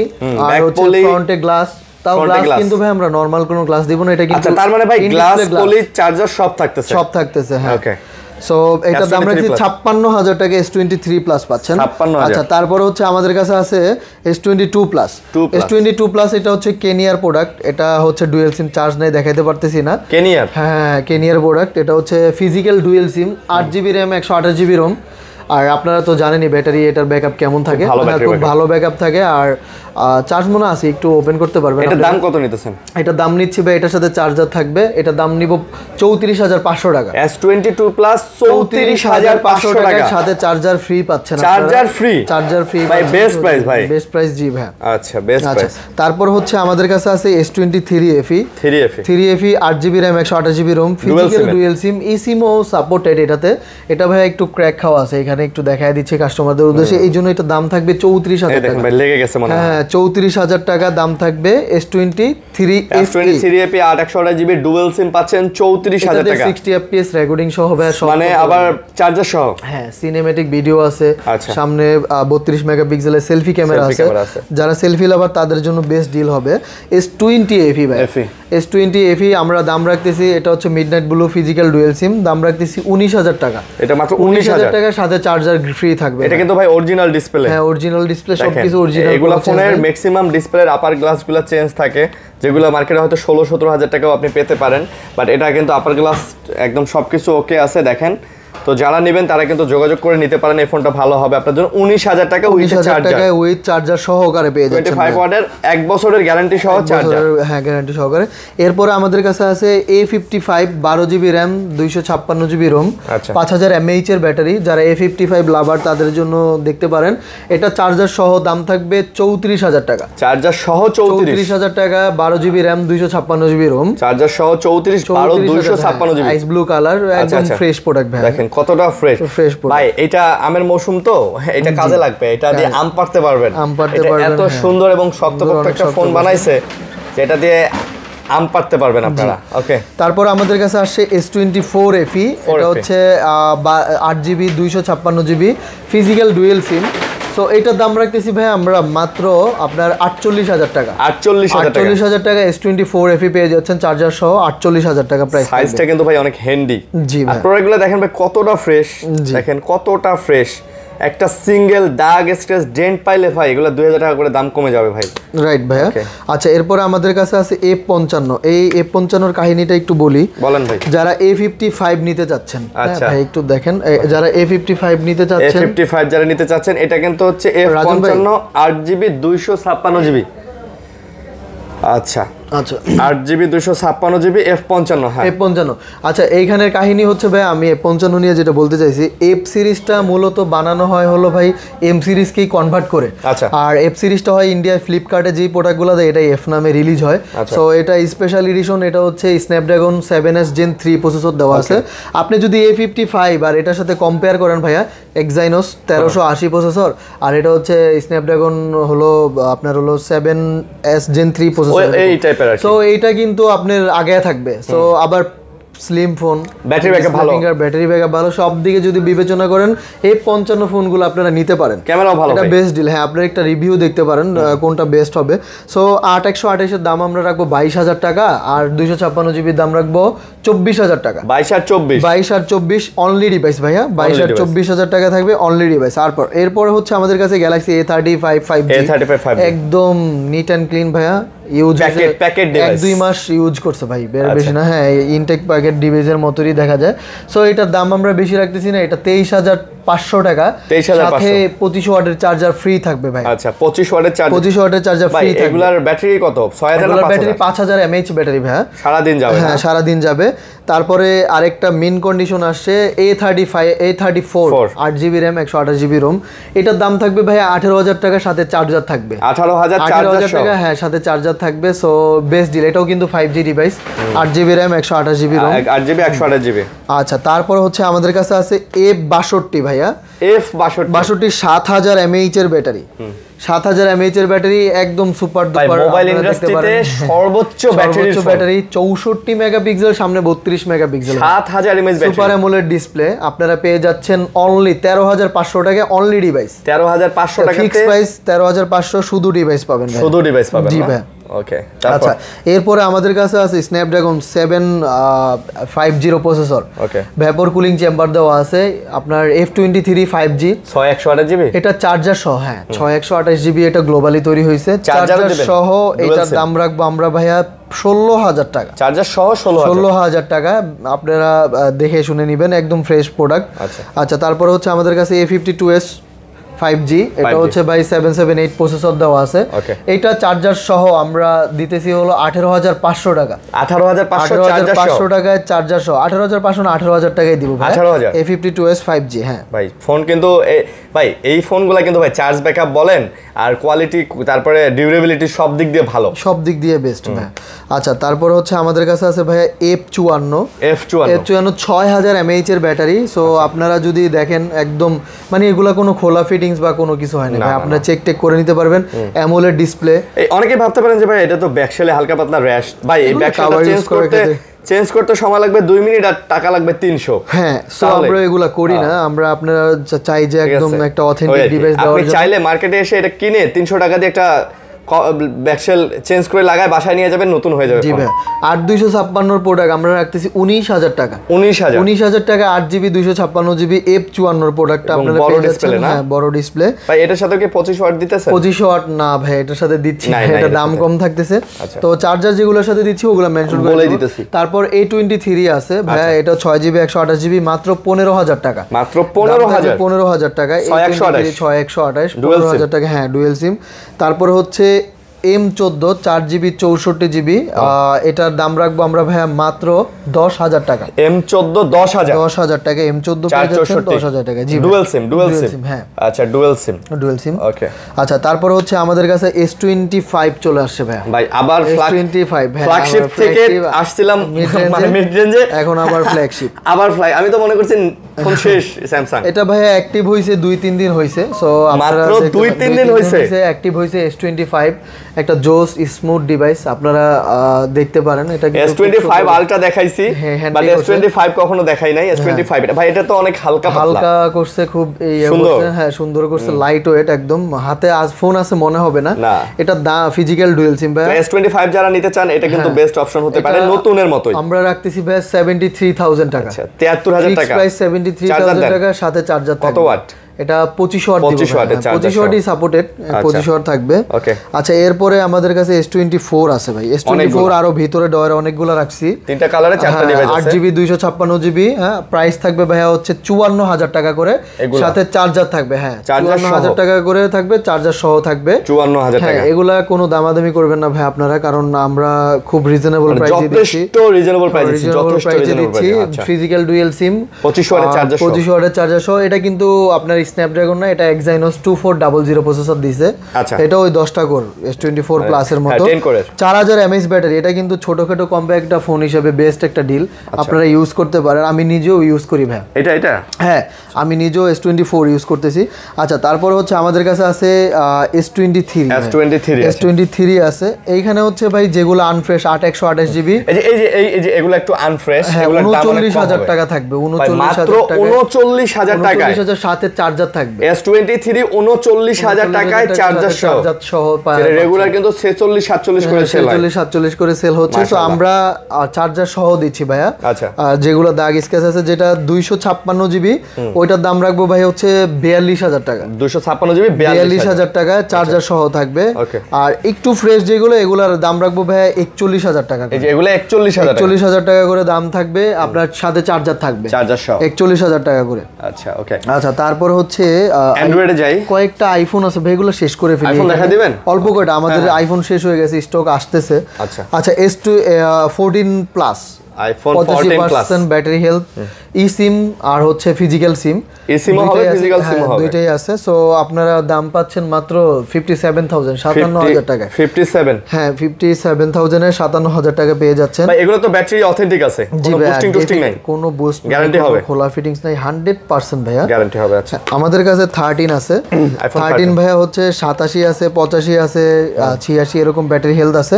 আর হচ্ছে ফ্রন্টে গ্লাস। তাও গ্লাস কিন্তু ভাই আমরা নরমাল কোনো গ্লাস দিব না, এটা কিন্তু আচ্ছা তার মানে ভাই গ্লাস পলি চার্জার সব থাকতেছে। হ্যাঁ। ওকে সো এটার দাম রাখছি 56,000 টাকা। S23 প্লাস পাচ্ছেন। আচ্ছা, তারপরে হচ্ছে আমাদের কাছে আছে S22 প্লাস। S22 প্লাস এটা হচ্ছে কেনিয়ার প্রোডাক্ট। এটা হচ্ছে ডুয়েল সিম, চার্জ নাই দেখাইতে পারতেছি না। কেনিয়ার? হ্যাঁ, কেনিয়ার প্রোডাক্ট। এটা হচ্ছে ফিজিক্যাল ডুয়েল সিম, 8GB র্যাম 128GB রোম। আর আপনারা তো জানেনই ব্যাটারি এটার ব্যাকআপ কেমন থাকে, খুব ভালো ব্যাকআপ থাকে। আর চার্জ মনে আছে একটু ওপেন করতে পারবেন। এটার দাম কত নিতেছেন? এটার দাম নিচ্ছি ভাই, এটার সাথে চার্জার থাকবে, এটার দাম নিব 34,500 টাকা। S22 প্লাস 34,500 টাকা, সাথে চার্জার ফ্রি পাচ্ছেন। Charger free? চার্জার ফ্রি ভাই বেস্ট প্রাইস ভাই। বেস্ট প্রাইস, জি ভাই। আচ্ছা, বেস্ট প্রাইস। তারপর হচ্ছে আমাদের কাছে আছে S23 FE। 3FE 8GB RAM 128GB ROM, physical dual SIM, eSIM-ও সাপোর্টেড এটাতে। এটা ভাই একটু ক্র্যাক খাওয়া আছে, এখানে একটু দেখায় দিচ্ছে কাস্টমারদের উদ্দেশ্যে, এই জন্য এটা দাম থাকবে 34,000 টাকা। ভাই লেগে গেছে মনে হয়। হ্যাঁ, 34,000 টাকা দাম থাকবে। S23 FE 8/128GB dual SIM পাচ্ছেন 34,000 টাকা। 60 fps রেকর্ডিং সহ ভাই, মানে আবার চার্জার সহ। হ্যাঁ, সিনেমেটিক ভিডিও আছে, আচ্ছা। সামনে 32 মেগাপিক্সেলের সেলফি ক্যামেরা আছে। যারা সেলফি লাভার তাদের জন্য বেস্ট ডিল হবে। S20 FE ভাই, S20 FE আমরা দাম রাখতেছি, এটা হচ্ছে মিডনাইট ব্লু ফিজিক্যাল ডুয়াল সিম, দাম রাখতেছি 19,000 টাকা। এটা মাত্র 19,000 টাকার সাথে চার্জার ফ্রি থাকবে। এটা কিন্তু ভাই অরিজিনাল ডিসপ্লে। হ্যাঁ, অরিজিনাল ডিসপ্লে, সবকিছু অরিজিনাল। এগুলা ফোনের ম্যাক্সিমাম ডিসপ্লের আপার গ্লাসগুলো চেঞ্জ থাকে, যেগুলো মার্কেটে হয়তো 16-17 টাকাও আপনি পেতে পারেন, বাট এটা কিন্তু আপার গ্লাস একদম সবকিছু ওকে আছে। দেখেন, তো যারা নেবেন তারা কিন্তু যোগাযোগ করে নিতে পারেন, এই ফোনটা ভালো হবে আপনার জন্য। 19,000 টাকা উইথ চার্জার সহকারে পেয়ে যাচ্ছেন। 25 ওয়াটের 1 বছরের গ্যারান্টি সহ চার্জার। হ্যাঁ, গ্যারান্টি সহকারে। এরপরে আমাদের কাছে আছে A55 12GB RAM 256GB ROM, 5000 mAh এর ব্যাটারি। যারা A55 লাভার তাদের জন্য দেখতে পারেন। এটা চার্জার সহ দাম থাকবে 34,000 টাকা। চার্জার সহ 34,000 টাকা, 12GB RAM 256GB Rome, charger সহ 256GB আইস ব্লু কালার, একদম ফ্রেশ প্রোডাক্ট ভাই। দেখেন কতটা ফ্রেশ ভাই। এটা আমের মৌসুম, তো এটা কাজে লাগবে। এটা দিয়ে আম পাড়তে পারবেন। এত সুন্দর এবং শক্তপোক্ত একটা ফোন বানাইছে যেটা দিয়ে আম পাড়তে পারবেন আপনারা। ওকে, তারপর আমাদের কাছে আসছে S24 FE। এটা হচ্ছে 8GB 256GB ফিজিক্যাল ডুয়াল সিম। সো এইটার দাম রাখতেছি ভাই আমরা মাত্র আপনার 48,000 টাকা। 48,000 টাকা S24 FE পেয়ে যাচ্ছেন চার্জার সহ, 48,000 টাকা প্রাইস। সাইজটা কিন্তু ভাই অনেক হ্যান্ডি। জি ভাই, প্রোডাক্টগুলো দেখেন ভাই কতটা ফ্রেশ, দেখেন কতটা ফ্রেশ। একটা সিঙ্গেল দাগ স্ক্র্যাচ ডেন্ট পাইলে ভাই এগুলো 2,000 টাকা করে দাম কমে যাবে ভাই। রাইট ভাইয়া। আচ্ছা, এরপরে আমাদের কাছে আছে F55। এই F55 এর কাহিনীটা একটু বলি। বলেন ভাই। যারা A55 নিতে চাচ্ছেন, আচ্ছা ভাই একটু দেখেন, যারা A55 নিতে চাচ্ছেন, A55 যারা নিতে চাচ্ছেন, এটা কিন্তু হচ্ছে F55 8GB 256GB। আচ্ছা, 8GB 256GB F55। হ্যাঁ, F55। আচ্ছা, এইখানের কাহিনী হচ্ছে ভাই, আমি F55 নিয়ে যেটা বলতে চাইছি, F সিরিজটা মূলত বানানো হয় হলো ভাই M সিরিজকেই কনভার্ট করে। আচ্ছা, আর F সিরিজটা হয় ইন্ডিয়ায় ফ্লিপকার্টে যেই প্রোডাক্টগুলো দেয় এটা F নামে রিলিজ হয়। সো এটা স্পেশাল এডিশন। এটা হচ্ছে স্ন্যাপড্রাগন 7S Gen 3 প্রসেসর দেওয়া আছে। আপনি যদি A55 আর এটার সাথে কম্পেয়ার করেন ভাইয়া, Exynos 1380 প্রসেসর, আর এটা হচ্ছে স্ন্যাপড্রাগন হলো আপনার হলো 7S Gen 3 প্রসেসর। এই টাইপের। সো এইটা কিন্তু আপনার আগে থাকবে। সো আবার স্লিম ফোন, ব্যাটারি ব্যাকআপ ভালো, ব্যাটারি ব্যাকআপ ভালো, সব দিকে যদি বিবেচনা করেন F55 ফোনগুলো আপনারা নিতে পারেন। ক্যামেরাও ভালো, এটা বেস্ট ডিল। হ্যাঁ, আপনারা একটা রিভিউ দেখতে পারেন কোনটা বেস্ট হবে। সো 8128 এর দাম আমরা রাখবো 22,000 টাকা, আর 256GB দাম রাখবো 24,000 টাকা। 22 আর 24 অনলি ডিভাইস ভাইয়া। 22 আর 24,000 টাকা থাকবে অনলি ডিভাইস। এরপর হচ্ছে আমাদের কাছে গ্যালাক্সি A35 5G, একদম নিট অ্যান্ড ক্লিন ভাইয়া। ইউজ প্যাকেট ডিভাইস 1-2 মাস ইউজ করছে ভাই, বেশি না। হ্যাঁ, ইনটেক প্যাকেট ডিভাইসের মতোই দেখা যায়। সো এটার দাম আমরা বেশি রাখতেছি না, এটা 23,500 টাকা, সাথে 25 ওয়াটের চার্জার ফ্রি থাকবে ভাই। আচ্ছা, 25 ওয়াটের চার্জার ফ্রি থাকবে। এগুলার ব্যাটারি কত? 6000 না 5000? ব্যাটারি 5000 mAh ব্যাটারি ভাই, সারা দিন যাবে। হ্যাঁ, সারা দিন যাবে। তারপরে আরেকটা মেন কন্ডিশন আসছে A34 8GB RAM 128GB Rome. এটার দাম থাকবে ভাই 18,000 টাকা, সাথে চার্জার থাকবে 18,000 টাকা। হ্যাঁ, সাথে চার্জার থাকবে। So best deal. এটাও কিন্তু 5G device, 8GB RAM 128GB Rome, 8GB 128GB। আচ্ছা, তারপর হচ্ছে আমাদের কাছে আছে F62 ভাইয়া। F62 7000 mAh এর ব্যাটারি, 7000 mAh এর ব্যাটারি, একদম সুপার ডুপার। মোবাইল ইন্ডাস্ট্রিতে সর্বোচ্চ ব্যাটারি, 64 মেগাপিক্সেল, সামনে 32 megapixel, 7000 mAh battery, super AMOLED display. আপনারা পেয়ে যাচ্ছেন অনলি 13,500 টাকা, অনলি ডিভাইস। 13,500 টাকা ফিক্স প্রাইস 13,500, শুধু ডিভাইস পাবেন, জি ভাই। ওকে আচ্ছা এরপরে আমাদের কাছে আছে স্ন্যাপড্রাগন 750 প্রসেসর ওকে ভ্যাপর কুলিং চেম্বার দেওয়া আছে আপনার F23 5G 6128 জিবি এটা চার্জার সহ হ্যাঁ 6128 জিবি এটা গ্লোবালি তৈরি হয়েছে চার্জার সহ এটার দাম রাখবো আমরা ভাইয়া 16000 টাকা চার্জার সহ 16000 টাকা আপনারা দেখে শুনে নেবেন একদম ফ্রেশ প্রোডাক্ট আচ্ছা তারপরে হচ্ছে আমাদের কাছে A52s 5G এটা হচ্ছে ভাই 778 প্রসেসর দেওয়া আছে এটা চার্জার সহ আমরা দিতেছি হলো 18500 টাকা 18500 টাকায় চার্জার সহ 18500 না 18000 টাকায় দিব ভাই 18000 A52s 5G হ্যাঁ ভাই ফোন কিন্তু ভাই এই ফোনগুলো কিন্তু ভাই চার্জ ব্যাকআপ বলেন আর কোয়ালিটি তারপরে ডিউরেবিলিটি সব দিক দিয়ে ভালো সব দিক দিয়ে বেস্ট ভাই আচ্ছা তারপর হচ্ছে আমাদের কাছে আছে ভাই F54 6000 mAh এর ব্যাটারি সো আপনারা যদি দেখেন একদম মানে এগুলা কোনো খোলা ফিটিংস বা কোনো কিছু হয় না ভাই আপনারা চেক টেক করে নিতে পারবেন অ্যামোলেড ডিসপ্লে এই অনেকেই ভাবতে পারেন যে ভাই এটা তো ব্যাকশেলে হালকা পাতলা র‍্যাশ ভাই এই ব্যাকশেলটা চেঞ্জ করতে সময় লাগবে 2 মিনিট আর টাকা লাগবে 300 হ্যাঁ সো আমরা এগুলা করি না আমরা আপনারা চাই যে একদম একটা অথেন্টিক ডিভাইস দেওয়ার জন্য আপনি চাইলে মার্কেটে এসে এটা কিনে 300 টাকা দিয়ে একটা ব্যাকশেল চেঞ্জ করে লাগায় বাসায় নিয়ে যাবেন নতুন হয়ে যাবে জি ভাই 8256 এর প্রোডাক্ট আমরা রাখতেছি 19000 টাকা 19000 টাকা 8GB 256GB F54 এর প্রোডাক্ট আপনারা বড় ডিসপ্লে না হ্যাঁ বড় ডিসপ্লে ভাই এটার সাথে কি 25 ওয়াট দিতেছে 25 ওয়াট না ভাই এটার সাথে দিচ্ছি এটা দাম কম থাকতেছে তো চার্জার যেগুলোর সাথে দিচ্ছি ওগুলো মেনশন করে বলে দিতেছি তারপর A23 আছে ভাই এটা 6GB 128GB মাত্র 15000 টাকা মাত্র 15000 টাকা 6128 15000 টাকা হ্যাঁ ডুয়াল সিম তারপর হচ্ছে M14 4GB 64GB এটার দাম রাখবো আমরা ভাইয়া মাত্র 10000 টাকা M14 10000 টাকা M14 পেয়ে যাচ্ছেন 10000 টাকা জি ডুয়াল সিম হ্যাঁ আচ্ছা ডুয়াল সিম ওকে আচ্ছা তারপর হচ্ছে আমাদের কাছে S25 চলে আসছে ভাই আবার S25 ফ্ল্যাগশিপ থেকে আসছিলাম মানে মিড রেঞ্জে এখন আবার ফ্ল্যাগশিপ আমি তো মনে করছি ফোন শেষ স্যামসাং এটা ভাইয়া অ্যাক্টিভ হইছে 2-3 দিন হইছে সো মাত্র 2-3 দিন হইছে অ্যাক্টিভ হইছে S25 একটা জোস স্মুথ ডিভাইস আপনারা দেখতে পারেন এটা কি S25 আলট্রা দেখাইছি বাট S25 কখনো দেখাই নাই S25 এটা ভাই এটা তো অনেক হালকা করছে খুব করছে হ্যাঁ সুন্দর করছে লাইট ওয়েট একদম হাতে আজ ফোন আছে মনে হবে না এটা ফিজিক্যাল ডুয়াল সিম ভাই S25 যারা নিতে চান এটা কিন্তু বেস্ট অপশন হতে পারে নতুনের মতোই আমরা রাখতেছি ভাই 73000 টাকা আচ্ছা 73000 টাকা প্রাইস 73000 টাকা সাথে চার্জার কত ওয়াট এটা 25 ওয়াট 25 ওয়াটই সাপোর্টেড 25 ওয়াট থাকবে আচ্ছা এরপরে আমাদের কাছে S24 আছে ভাই S24 আরো ভিতরে ডয়ার অনেকগুলো রাখছি তিনটা কালারে চারটা ডিভাইস আছে 8GB 256GB হ্যাঁ প্রাইস থাকবে ভাইয়া হচ্ছে 54000 টাকা করে সাথে চার্জার থাকবে হ্যাঁ 54000 টাকা করে থাকবে চার্জার সহ থাকবে 54000 টাকা এগুলা কোনো দামাদামি করবেন না ভাই আপনারা কারণ আমরা খুব রিজনেবল প্রাইসে দিচ্ছি যথেষ্ট রিজনেবল দিচ্ছি ফিজিক্যাল ডুয়াল সিম 25 ওয়াটের চার্জার সহ এটা কিন্তু আপনার স্ন্যাপড্রাগন না এটা Exynos 2400 প্রসেসর দিয়েছে এটা ওই 10টা কোর S24 প্লাস এর মতো 4000 mAh ব্যাটারি এটা কিন্তু ছোটখাটো কম্প্যাক্ট একটা ফোন হিসেবে বেস্ট একটা ডিল আপনারা ইউজ করতে পারেন আমি নিজেও ইউজ করি ভাই এটা হ্যাঁ আমি নিজেও S24 ইউজ করতেছি আচ্ছা তারপর হচ্ছে আমাদের কাছে আছে S23 আছে এইখানে হচ্ছে ভাই যেগুলো আনফ্রেশ 8128GB এই যে এগুলো একটু আনফ্রেশ এগুলোর দাম 39000 টাকা থাকবে 39000 টাকা সাথে চার্জার থাকবে S23 39000 টাকায় চার্জার সহ রেগুলার কিন্তু 46 47 করে সেল হচ্ছে তো আমরা চার্জার সহ দিচ্ছি ভাইয়া আচ্ছা যেগুলো দাগ স্কেচ আছে যেটা 256GB ওইটার দাম রাখবো ভাই হচ্ছে 42000 টাকা 256GB 42000 টাকা চার্জার সহ থাকবে আর একটু ফ্রেশ যেগুলো এগুলোর দাম রাখবো ভাই 41000 টাকা এই যে এগুলো 41000 টাকা করে দাম থাকবে আপনার সাথে চার্জার থাকবে চার্জার সহ 41000 টাকা করে আচ্ছা ওকে আচ্ছা তারপর হচ্ছে অ্যান্ড্রয়েডে যাই কয়েকটা আইফোন আছে ভাইগুলো শেষ করে ফেলি আইফোন দেখা দিবেন অল্প কয়টা আমাদের আইফোন শেষ হয়ে গেছে স্টক আসতেছে আচ্ছা S14 plus iPhone 14 plus battery health eSIM আর হচ্ছে ফিজিক্যাল সিম eSIM হবে ফিজিক্যাল সিম হবে দুইটাই আছে সো আপনারা দাম পাচ্ছেন মাত্র 57000 টাকা 57 হ্যাঁ 57000 এ 57000 টাকা পেয়ে যাচ্ছেন ভাই এগুলো তো ব্যাটারি অথেন্টিক আছে কোনো বুস্টিং নাই কোনো বুস্ট গ্যারান্টি হবে খোলা ফিটিংস নাই 100% ভাইয়া গ্যারান্টি হবে আচ্ছা আমাদের কাছে 13 আছে 13 ভাইয়া হচ্ছে 87 আছে 85 আছে 86 এরকম ব্যাটারি হেলথ আছে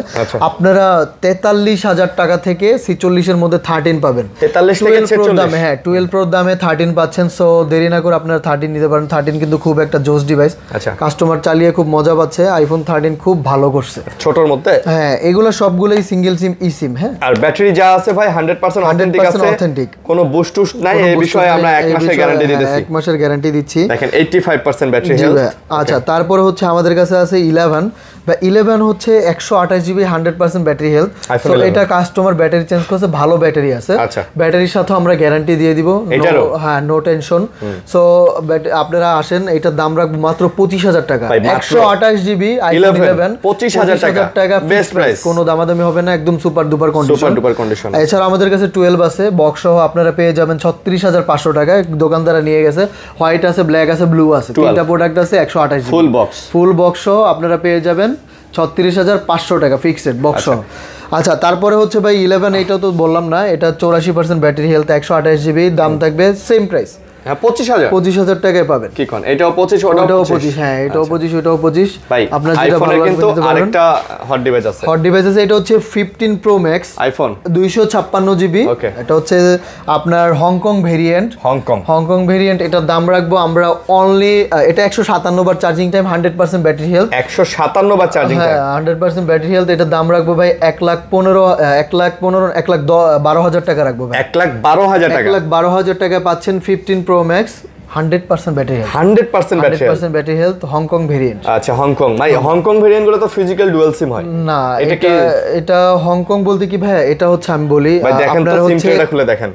আপনারা 43000 টাকা থেকে 46000 43-এর মধ্যে 13 পাবেন। 43 থেকে 46 দামে, হ্যাঁ 12 প্রো দামে 13 পাচ্ছেন। সো দেরি না করে আপনারা 13 নিতে পারেন। 13 কিন্তু খুব একটা জোস ডিভাইস, আচ্ছা কাস্টমার চালিয়ে খুব মজা পাচ্ছে। আইফোন 13 খুব ভালো করছে ছোটর মধ্যে। হ্যাঁ এগুলো সবগুলোই সিঙ্গেল সিম ই সিম। হ্যাঁ আর ব্যাটারি যা আছে ভাই 100% অথেন্টিক আছে, অথেন্টিক, কোনো বুস্ট টুস্ট নাই। এই বিষয়ে আমরা 1 মাসের গ্যারান্টি দিতেছি। 1 মাসের গ্যারান্টি দিচ্ছি। দেখেন 85% ব্যাটারি হেলথ। আচ্ছা তারপরে হচ্ছে আমাদের কাছে আছে 11 বা 11 হচ্ছে 128 জিবি 100% ব্যাটারি হেলথ। তো এটা কাস্টমার ব্যাটারি চেঞ্জ করছে, ভালো ব্যাটারি আছে। আচ্ছা ব্যাটারির সাথে আমরা গ্যারান্টি দিয়ে দিব। হ্যাঁ নো টেনশন। সো আপনারা আসেন, এটার দাম রাখবো মাত্র 25,000 টাকা। 128 জিবি আইফোন 11 25,000 টাকা বেস্ট প্রাইস, কোনো দামাদামি হবে না, একদম সুপার ডুপার কন্ডিশন। এছাড়া আমাদের কাছে 12 আছে বক্স সহ, আপনারা পেয়ে যাবেন 36,500 টাকায়। দোকানদাররা নিয়ে গেছে, হোয়াইট আছে, ব্ল্যাক আছে, ব্লু আছে, তিনটা প্রোডাক্ট আছে। 128 জিবি ফুল বক্স সহ আপনারা পেয়ে যাবেন 36,500 টাকা ফিক্সড বক্স সহ। আচ্ছা তারপরে হচ্ছে ভাই 11, এটা তো বললাম না, এটা 84% ব্যাটারি হেলথ, 128 জিবি, দাম থাকবে সেম প্রাইস। হ্যাঁ 25,000 টাকায় পাবেন। কি কোন এটাও 25 ওটাও 25। হ্যাঁ এটাও 25 ওটাও 25। ভাই আপনার যেটা ভালো লাগে কিন্তু আরেকটা হট ডিভাইস আছে। হট ডিভাইস আছে, এটা হচ্ছে 15 প্রো ম্যাক্স আইফোন 256 জিবি। এটা হচ্ছে আপনার হংকং ভেরিয়েন্ট। হংকং ভেরিয়েন্ট, এটার দাম রাখবো আমরা অনলি, এটা 157 বার চার্জিং টাইম, 100% ব্যাটারি হেলথ। 157 বার চার্জিং টাইম, 100% ব্যাটারি হেলথ। এটার দাম রাখবো ভাই 1,12,000 টাকা রাখবো ভাই। 1,12,000 টাকা। 1,12,000 টাকা পাচ্ছেন 15 pro max 100% battery health. 100% battery health Hong Kong variant. আচ্ছা হংকং ভাই, হংকং ভেরিয়েন্ট গুলো তো ফিজিক্যাল ডুয়াল সিম হয় না। এটা হংকং বলতে কি ভাই, এটা হচ্ছে আমি বলি ভাই দেখেন তো সিম ট্রেটা খুলে দেখেন।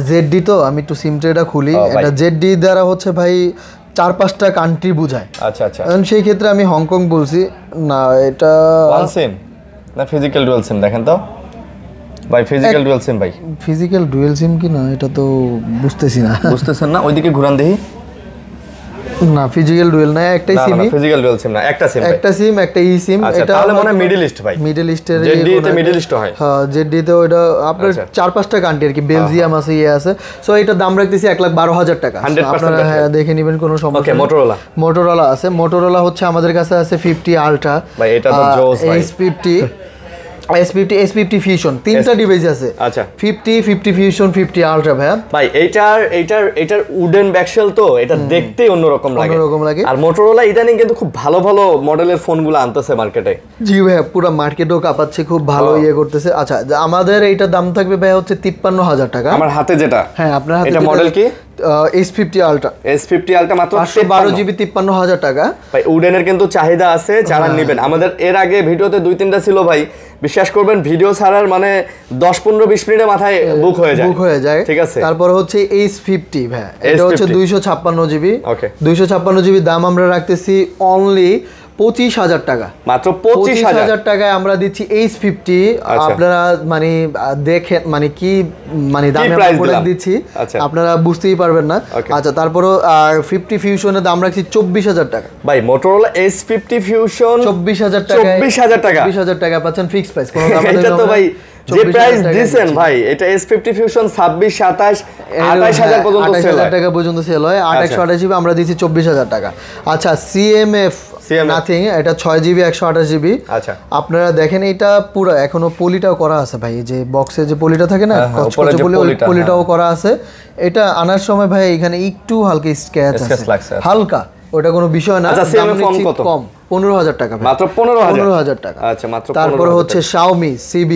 জেডডি, তো আমি একটু সিম ট্রেটা খুলি। এটা জেডডি দ্বারা হচ্ছে ভাই 4-5টা কান্ট্রি বোঝায়। আচ্ছা আচ্ছা, এখন সেই ক্ষেত্রে আমি হংকং বলছি না। এটা ওয়ান সিম না ফিজিক্যাল ডুয়াল সিম? দেখেন তো ভাই ফিজিক্যাল ডুয়াল সিম ভাই, ফিজিক্যাল ডুয়াল সিম কি না এটা তো বুঝতেছি না। বুঝতেছেন না? ওইদিকে ঘুরান দেখি। না ফিজিক্যাল ডুয়াল না, একটাই সিম। না ফিজিক্যাল ডুয়াল সিম না, একটা সিম, একটা সিম, একটা ই সিম। এটা তাহলে মনে হয় মিডল ইস্ট ভাই, মিডল ইস্টের। জেডডি তে মিডল ইস্ট হয়। হ্যাঁ জেডডি তে ওটা আপনার 4-5টা কান্ট্রি আর কি, বেলজিয়াম আছে, ইয়ে আছে। সো এটার দাম রাখতেছি 1,12,000 টাকা। আপনারা হ্যাঁ দেখে নেবেন, কোনো সমস্যা ওকে। নেই। মোটরোলা আছে। মোটরোলা হচ্ছে আমাদের কাছে আছে 50 আলট্রা ভাই, এটা তো জোস ভাই। S50 ফিউশন, তিনটা ডিভাইস আছে। আচ্ছা 50 ফিউশন, 50 আলট্রা ভাই। এইটার উডেন ব্যাকশেল, তো এটা দেখতেই অন্যরকম লাগে। আর মোটরোলা ইদানিং কিন্তু খুব ভালো ভালো মডেলের ফোনগুলো আনতেছে মার্কেটে। জি ভাই, পুরো মার্কেটও কাঁপাচ্ছে, খুব ভালো ইয়ে করতেছে। আচ্ছা আমাদের এইটার দাম থাকবে ভাই হচ্ছে 53,000 টাকা। আমার হাতে যেটা, হ্যাঁ আপনার হাতে, এটা মডেল কি? S50 ultra. S50 আলট্রা মাত্র 512 জিবি 53,000 টাকা। ভাই উডেনের কিন্তু চাহিদা আছে, যারা নেবেন। আমাদের এর আগে ভিডিওতে 2-3টা ছিল ভাই, বিশ্বাস করবেন ভিডিও ছাড়ার মানে 10-15-20 মিনিটে মাথায় বুক হয়ে যায়। ঠিক আছে। তারপর হচ্ছে S50 ভাই, এটা হচ্ছে 256 জিবি। ওকে 256 জিবি দাম আমরা রাখতেছি অনলি 25,000 টাকা। মাত্র 25,000 টাকায় আমরা দিচ্ছি S50। আপনারা মানে দেখেন মানে কি মানে দামে আমরা দিচ্ছি, আপনারা বুঝতেই পারবেন না। আচ্ছা তারপরও আর 50 ফিউশনের দাম রাখছি 24,000 টাকা। ভাই মোটরোলা S50 ফিউশন 24,000 টাকা। 24,000 টাকা পাচ্ছেন ফিক্সড প্রাইস, কোনো দাম এটা তো ভাই যে প্রাইস দিবেন ভাই, এটা S50 ফিউশন 26, 27, 28,000 পর্যন্ত সেল হয়। 28,000 টাকা পর্যন্ত সেল হয়। 8/128 জিবি আমরা দিচ্ছি 24,000 টাকা। আচ্ছা CMF নাথিং, এটা 6 জিবি 128 জিবি। আচ্ছা আপনারা দেখেন, এটা পুরো এখনো পলিটাও করা আছে ভাই, যে বক্সে যে পলিটা থাকে না, পলিটাও করা আছে। এটা আনার সময় ভাই এখানে একটু হালকা স্ক্র্যাচ আছে, হালকা, ওটা কোনো বিষয় না। আচ্ছা CMF কত? কম 15,000 টাকা, মাত্র 15,000 টাকা। আচ্ছা মাত্র। তারপর হচ্ছে Xiaomi CB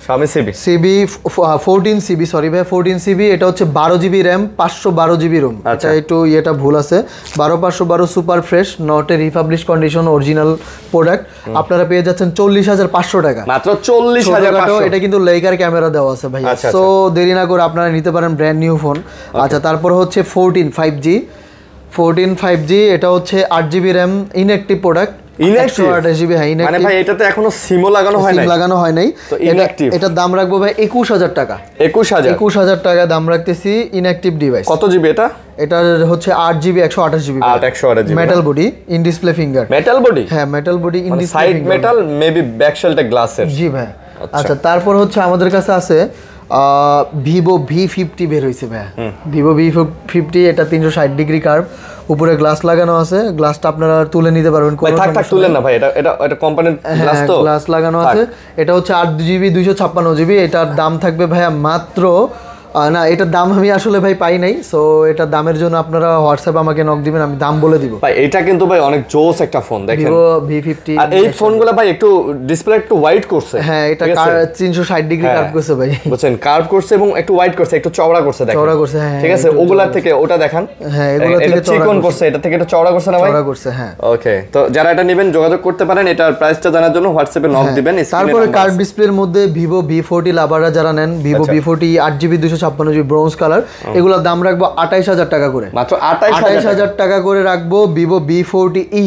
14 CB, সরি ভাই 14 CB। এটা হচ্ছে 12 জিবি র্যাম, 512 জিবি রোম। এটা একটু এটা ভুল আছে, 12/512 super fresh, not a republish condition, original product. আপনারা পেয়ে যাচ্ছেন 40,500 টাকা। মাত্র 40,500। এটা কিন্তু লেকার ক্যামেরা দেওয়া আছে ভাই। সো দেরি না করে আপনারা নিতে পারেন ব্র্যান্ড নিউ ফোন। আচ্ছা তারপর হচ্ছে 14 5G। এটা হচ্ছে 8 GB RAM, inactive product. 128 GB, হ্যাঁ মানে ভাই এটাতে এখনো সিমও লাগানো হয় নাই। তো ইনঅ্যাক্টিভ, এটার দাম রাখবো ভাই 21,000 টাকা। 21,000 টাকা দাম রাখতেছি ইনঅ্যাক্টিভ ডিভাইস। কত জিবি এটা? এটা হচ্ছে 8 GB 128 GB. 128 GB, metal body, in display finger. Metal body? হ্যাঁ metal body, in display side metal, maybe back শেলটা গ্লাসের। জি ভাই। আচ্ছা তারপর হচ্ছে আমাদের কাছে আছে Vivo V50 বের হয়েছে ভাই। Vivo V50, এটা 360 ডিগ্রি কার্ভ, উপরে গ্লাস লাগানো আছে, গ্লাসটা আপনারা তুলে নিতে পারবেন। ভাই থাক থাক তুলেন না ভাই, এটা এটা এটা কোম্পানির গ্লাস তো, গ্লাস লাগানো আছে। এটা হচ্ছে 8GB 256GB। এটার দাম থাকবে ভাইয়া মাত্র না, এটার দাম আমি আসলে ভাই পাই নাই, সো এটার দামের জন্য আপনারা হোয়াটসঅ্যাপে আমাকে নক দিবেন, আমি দাম বলে দিব। ভাই এটা কিন্তু ভাই অনেক জোস একটা ফোন দেখেন, Vivo V50। আর এই ফোনগুলো ভাই একটু ডিসপ্লে একটু ওয়াইড করছে। হ্যাঁ, এটা 360 ডিগ্রি কার্ভ করছে ভাই, বুঝছেন, কার্ভ করছে এবং একটু ওয়াইড করছে, একটু চওড়া করছে দেখেন, চওড়া করছে। হ্যাঁ ঠিক আছে, ওগুলা থেকে ওটা দেখান। হ্যাঁ, এগুলা থেকে চিকন করছে, এটা থেকে একটু চওড়া করছে না ভাই? চওড়া করছে, হ্যাঁ। ওকে, তো যারা এটা নেবেন যোগাযোগ করতে পারেন, এটার প্রাইসটা জানার জন্য হোয়াটসঅ্যাপে নক দিবেন। তারপরে কার্ভ ডিসপ্লের মধ্যে Vivo V40 লাভাররা যারা নেন, Vivo V40 8GB 256GB bronze colour, এগুলোর দাম রাখবো 28000 টাকা করে, মাত্র 28000 টাকা করে রাখবো। Vivo V40e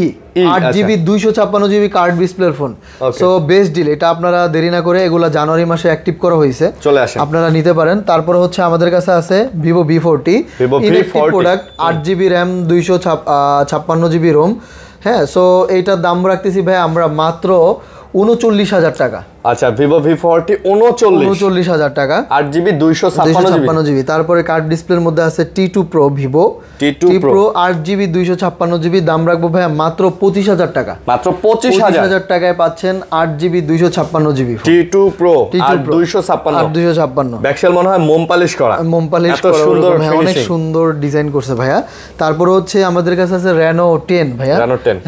8GB 256GB curve ডিসপ্লের ফোন, সো বেস্ট ডিল। এটা আপনারা দেরি না করে, এগুলা জানুয়ারি মাসে অ্যাক্টিভ করা হয়েছে, চলে আসেন, আপনারা নিতে পারেন। তারপরে হচ্ছে আমাদের কাছে আছে Vivo V40 product, 8GB RAM 256GB ROM। হ্যাঁ, সো এইটার দাম রাখতেছি ভাই আমরা মাত্র 39000 টাকা। আচ্ছা, Vivo V40 39000 টাকা, 8GB 256GB। তারপরে কার্ভ ডিসপ্লের মধ্যে আছে T2 Pro, Vivo T2 Pro 8GB 256GB, দাম রাখবো ভাই মাত্র 25000 টাকা। মাত্র 25000 টাকায় পাচ্ছেন 8GB 256GB T2 Pro 256। Back shell মনে হয় মোম পালিশ করা, এত সুন্দর অনেক সুন্দর ডিজাইন করছে ভাইয়া। তারপরে হচ্ছে আমাদের কাছে আছে Reno 10 ভাইয়া,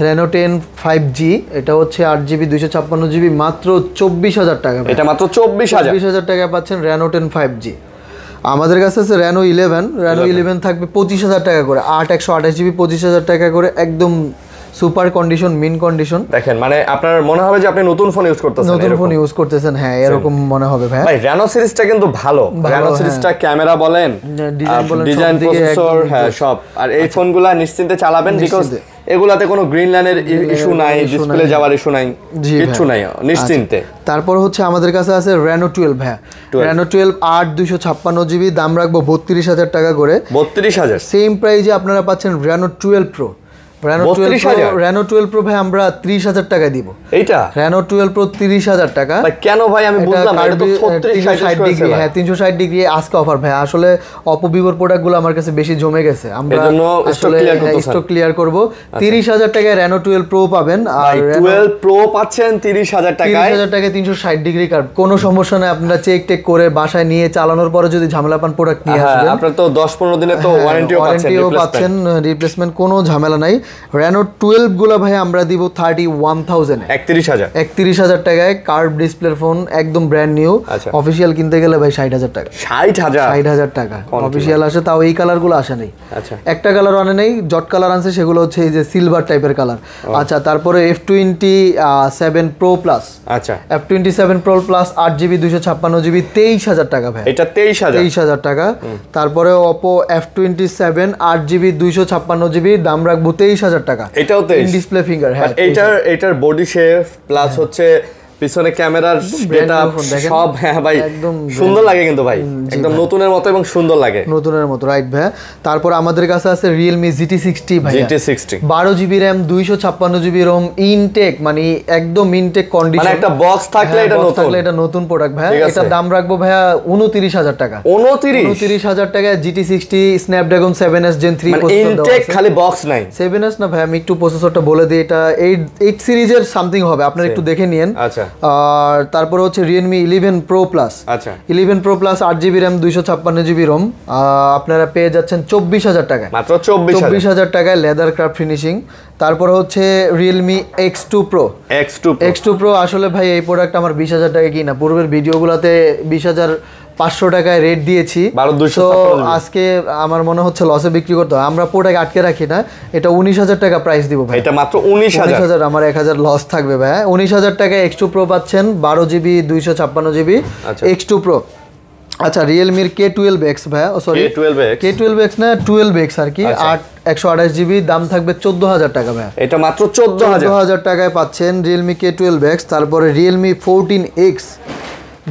Reno 10 5G, এটা হচ্ছে 8GB 256GB, মাত্র 24000 টাকা। এটা মাত্র 24000 টাকায় পাচ্ছেন Reno 10 5G। আমাদের কাছে আছে Reno 11 থাকবে 25000 টাকা করে, 128GB 25000 টাকা করে, একদম সুপার কন্ডিশন, মিন কন্ডিশন। দেখেন, মানে আপনার মনে হবে যে আপনি নতুন ফোন ইউজ করতেছেন, নতুন ফোন ইউজ করতেছেন, হ্যাঁ এরকম মনে হবে ভাই। ভাই Reno সিরিজটা কিন্তু ভালো, Reno সিরিজটা ক্যামেরা বলেন, ডিজাইন, প্রসেসর, হ্যাঁ সব। আর এই ফোনগুলা নিশ্চিন্তে চালাবেন, বিকজ এগুলাতে কোনো গ্রিন লাইনের ইস্যু নাই, ডিসপ্লে যাওয়ার ইস্যু নাই, কিছু নাই, নিশ্চিন্তে। তারপর হচ্ছে আমাদের কাছে আছে Reno 12 ভাই, Reno 12 8 256GB, দাম রাখবো 32000 টাকা করে। 32000 সেম প্রাইসে আপনারা পাচ্ছেন Reno 12 Pro। Reno 12 Pro ভাই আমরা 30000 টাকা দিব। এইটা Reno 12 Pro 30000 টাকা। ভাই কেন ভাই, আমি বুঝলাম না, এটা তো 360 ডিগ্রি, হ্যাঁ 360 ডিগ্রি আজকে অফার ভাই। আসলে Oppo Vivo প্রোডাক্টগুলো আমার কাছে বেশি জমে গেছে, আমরা এজন্য স্টক ক্লিয়ার করব। 30000 টাকায় Reno 12 Pro পাবেন, আর 12 Pro পাচ্ছেন 30000 টাকায়। 30000 টাকায় 360 ডিগ্রি কার্ভ, কোনো সমস্যা নাই। আপনারা চেক টেক করে বাসায় নিয়ে চালানোর পরে যদি ঝামেলা পান, প্রোডাক্ট নিয়ে আসবেন। আপনারা তো 10-15 দিনের তো ওয়ারেন্টিও পাচ্ছেন, রিপ্লেসমেন্ট, কোনো ঝামেলা নাই। Reno 12 গুলো ভাই আমরা দিব 31000 31000 টাকায় কার্ভ ডিসপ্লের ফোন, একদম ব্র্যান্ড নিউ। অফিশিয়াল কিনতে গেলে ভাই 60000 টাকা, 60000 টাকা অফিশিয়াল আসে, তাও এই কালার গুলো আসে নাই। আচ্ছা, একটা কালার আনে নাই, জট কালার আনছে, সেগুলো হচ্ছে এই যে সিলভার টাইপের কালার। আচ্ছা, তারপরে F27 Pro Plus, আচ্ছা F27 Pro Plus 8GB 256GB, 23000 টাকা ভাই, এটা 23000 টাকা। তারপরে Oppo F27 8GB 256GB, দাম রাখবো 23000 টাকা। এটাও ডিসপ্লে ফিঙ্গার, হ্যাঁ এটার বডি শেপ প্লাস হচ্ছে পিছনে ক্যামেরার গেটআপ সব, হ্যাঁ ভাই একদম সুন্দর লাগে কিন্তু ভাই, একদম নতুনের মতো এবং সুন্দর লাগে, নতুনের মতো, রাইট ভাই। তারপর আমাদের কাছে আছে Realme GT60 ভাই, GT60 12GB RAM 256GB ROM, intact, মানে একদম ইনটেক কন্ডিশন, মানে একটা বক্স থাকলে এটা নতুন প্রোডাক্ট ভাই। এটা দাম রাখবো ভাইয়া 29000 টাকা, 29000 টাকা। GT60 Snapdragon 7S Gen 3 processor, ইনটেক খালি বক্স নাই, 7S না ভাই, আমি একটু প্রসেসরটা বলে দিই, এটা 8 সিরিজের সামথিং হবে, আপনারা একটু দেখে নিন। আচ্ছা, আর তারপরে হচ্ছে Realme 11 Pro Plus, আচ্ছা 11 Pro Plus 8GB RAM 256GB ROM, আপনারা পেয়ে যাচ্ছেন 24000 টাকায়, মাত্র 24000 টাকায় লেদার ক্রাফট ফিনিশিং। তারপরে হচ্ছে Realme X2 Pro, আসলে ভাই এই প্রোডাক্ট আমার 20000 টাকা কিনা, পূর্বের ভিডিওগুলোতে 20500 টাকায় রেট দিয়েছি, তো আজকে আমার মনে হচ্ছে লসে বিক্রি করতে হয়। আমরা প্রোডাক্ট আটকে রাখি না, এটা 19000 টাকা প্রাইস দিব ভাই, এটা মাত্র 19000, আমার 1000 লস থাকবে ভাই। 19000 টাকায় X2 Pro পাচ্ছেন, 12GB 256GB X2 Pro। আচ্ছা, Realme K12X ভাই, সরি K12X না 12X আর কি, 128GB, দাম থাকবে 14000 টাকা ভাই, এটা মাত্র 14000 টাকায় পাচ্ছেন Realme K12X। তারপরে Realme 14X,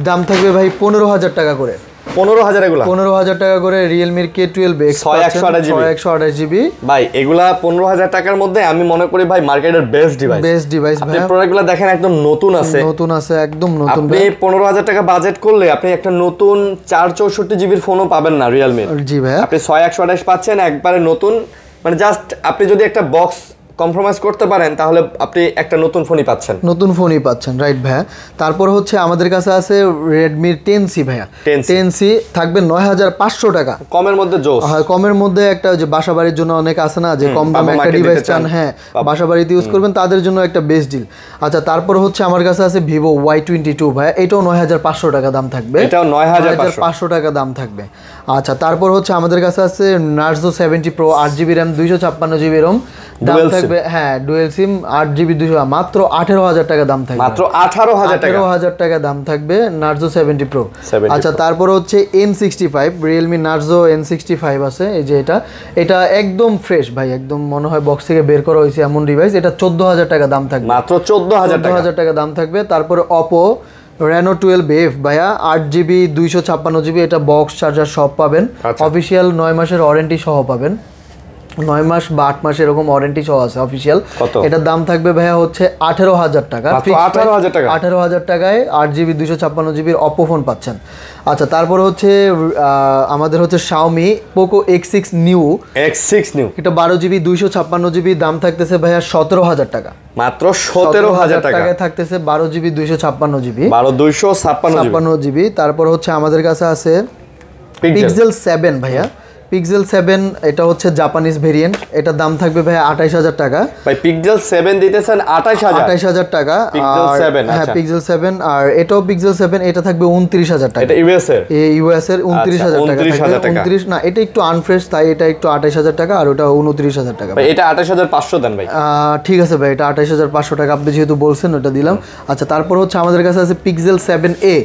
দাম থাকবে ভাই 15000 টাকা করে, 15000 টাকা করে Realme K12X 128GB ভাই। এগুলা 15000 টাকার মধ্যে আমি মনে করি ভাই মার্কেটের বেস্ট ডিভাইস ভাই। আপনি প্রোডাক্টগুলো দেখেন একদম নতুন আছে, একদম নতুন। আপনি 15000 টাকা বাজেট করলে আপনি একটা নতুন 464GB ফোনও পাবেন না Realme, জি ভাই। আপনি 6128 পাচ্ছেন একবারে নতুন, মানে জাস্ট আপনি যদি একটা বক্স কম্প্রোমাইজ করতে পারেন তাহলে আপনি একটা নতুন ফোনই পাচ্ছেন। নতুন ফোনই পাচ্ছেন, রাইট ভাইয়া। তারপর হচ্ছে আমাদের কাছে আছে রেডমির 10C ভাইয়া। 10C থাকবে 9500 টাকা। কমের মধ্যে জোস। হ্যাঁ, কমের মধ্যে একটা যে বাসা বাড়ির জন্য অনেক আছে না যে কম দামে একটা ডিভাইস চান, হ্যাঁ বাসা বাড়িতে ইউজ করবেন তাদের জন্য একটা বেস্ট ডিল। আচ্ছা, তারপর হচ্ছে আমার কাছে আছে ভিভো Y22 ভাইয়া, এটাও 9500 টাকা দাম থাকবে। এটাও 9500 টাকা দাম থাকবে। আচ্ছা, তারপর হচ্ছে আমাদের কাছে আছে Narzo 70 Pro 8GB RAM 256GB ROM দাম থাকবে। হ্যাঁ, ডুয়েল সিম 8GB 200, মাত্র 18000 টাকা দাম থাকবে। মাত্র 18000 টাকা দাম থাকবে Narzo 70 Pro। আচ্ছা, তারপর হচ্ছে N65 Realme Narzo N65 আছে, এই যে এটা একদম ফ্রেশ ভাই, একদম মনে হয় বক্স থেকে বের করা হয়েছে এমন ডিভাইস। এটা 14000 টাকা দাম থাকবে। মাত্র 14000 টাকা দাম থাকবে। তারপরে Oppo Reno 12F ভাইয়া 8GB 256GB, এটা বক্স চার্জার সব পাবেন। অফিসিয়াল 9 মাসের ওয়ারেন্টি সহ পাবেন, 9 মাস বা 8 মাস এরকম ওয়ারেন্টি সহ আছে অফিসিয়াল। এটার দাম থাকবে ভাইয়া হচ্ছে 18000 টাকা। 18000 টাকায় 8GB 256GB Oppo ফোন পাচ্ছেন। আচ্ছা, তারপর হচ্ছে আমাদের হচ্ছে Xiaomi Poco X6 New এটা 12GB 256GB দাম থাকতেছে ভাইয়া 17000 টাকা। মাত্র 17000 টাকায় থাকতেছে 12GB 256GB। 256GB। তারপর হচ্ছে আমাদের কাছে আছে Pixel 7 ভাইয়া, Pixel 7 এটা হচ্ছে জাপানিজ ভেরিয়েন্ট, এটার দাম থাকবে ভাই 28000 টাকা। ভাই Pixel 7 দিতেছেন 28000 টাকা। Pixel 7, হ্যাঁ Pixel 7, আর এটাও Pixel 7, এটা থাকবে 29000 টাকা। এটা ইউএস এর 29000 টাকা। 29 না, এটা একটু আনফ্রেশ, তাই এটা একটু 28000 টাকা, আর ওটা 29000 টাকা। ভাই এটা 28500 দেন ভাই। ঠিক আছে ভাই, এটা 28500 টাকা আপনি যেহেতু বলছেন ওটা দিলাম। আচ্ছা, তারপর হচ্ছে আমাদের কাছে আছে Pixel 7a।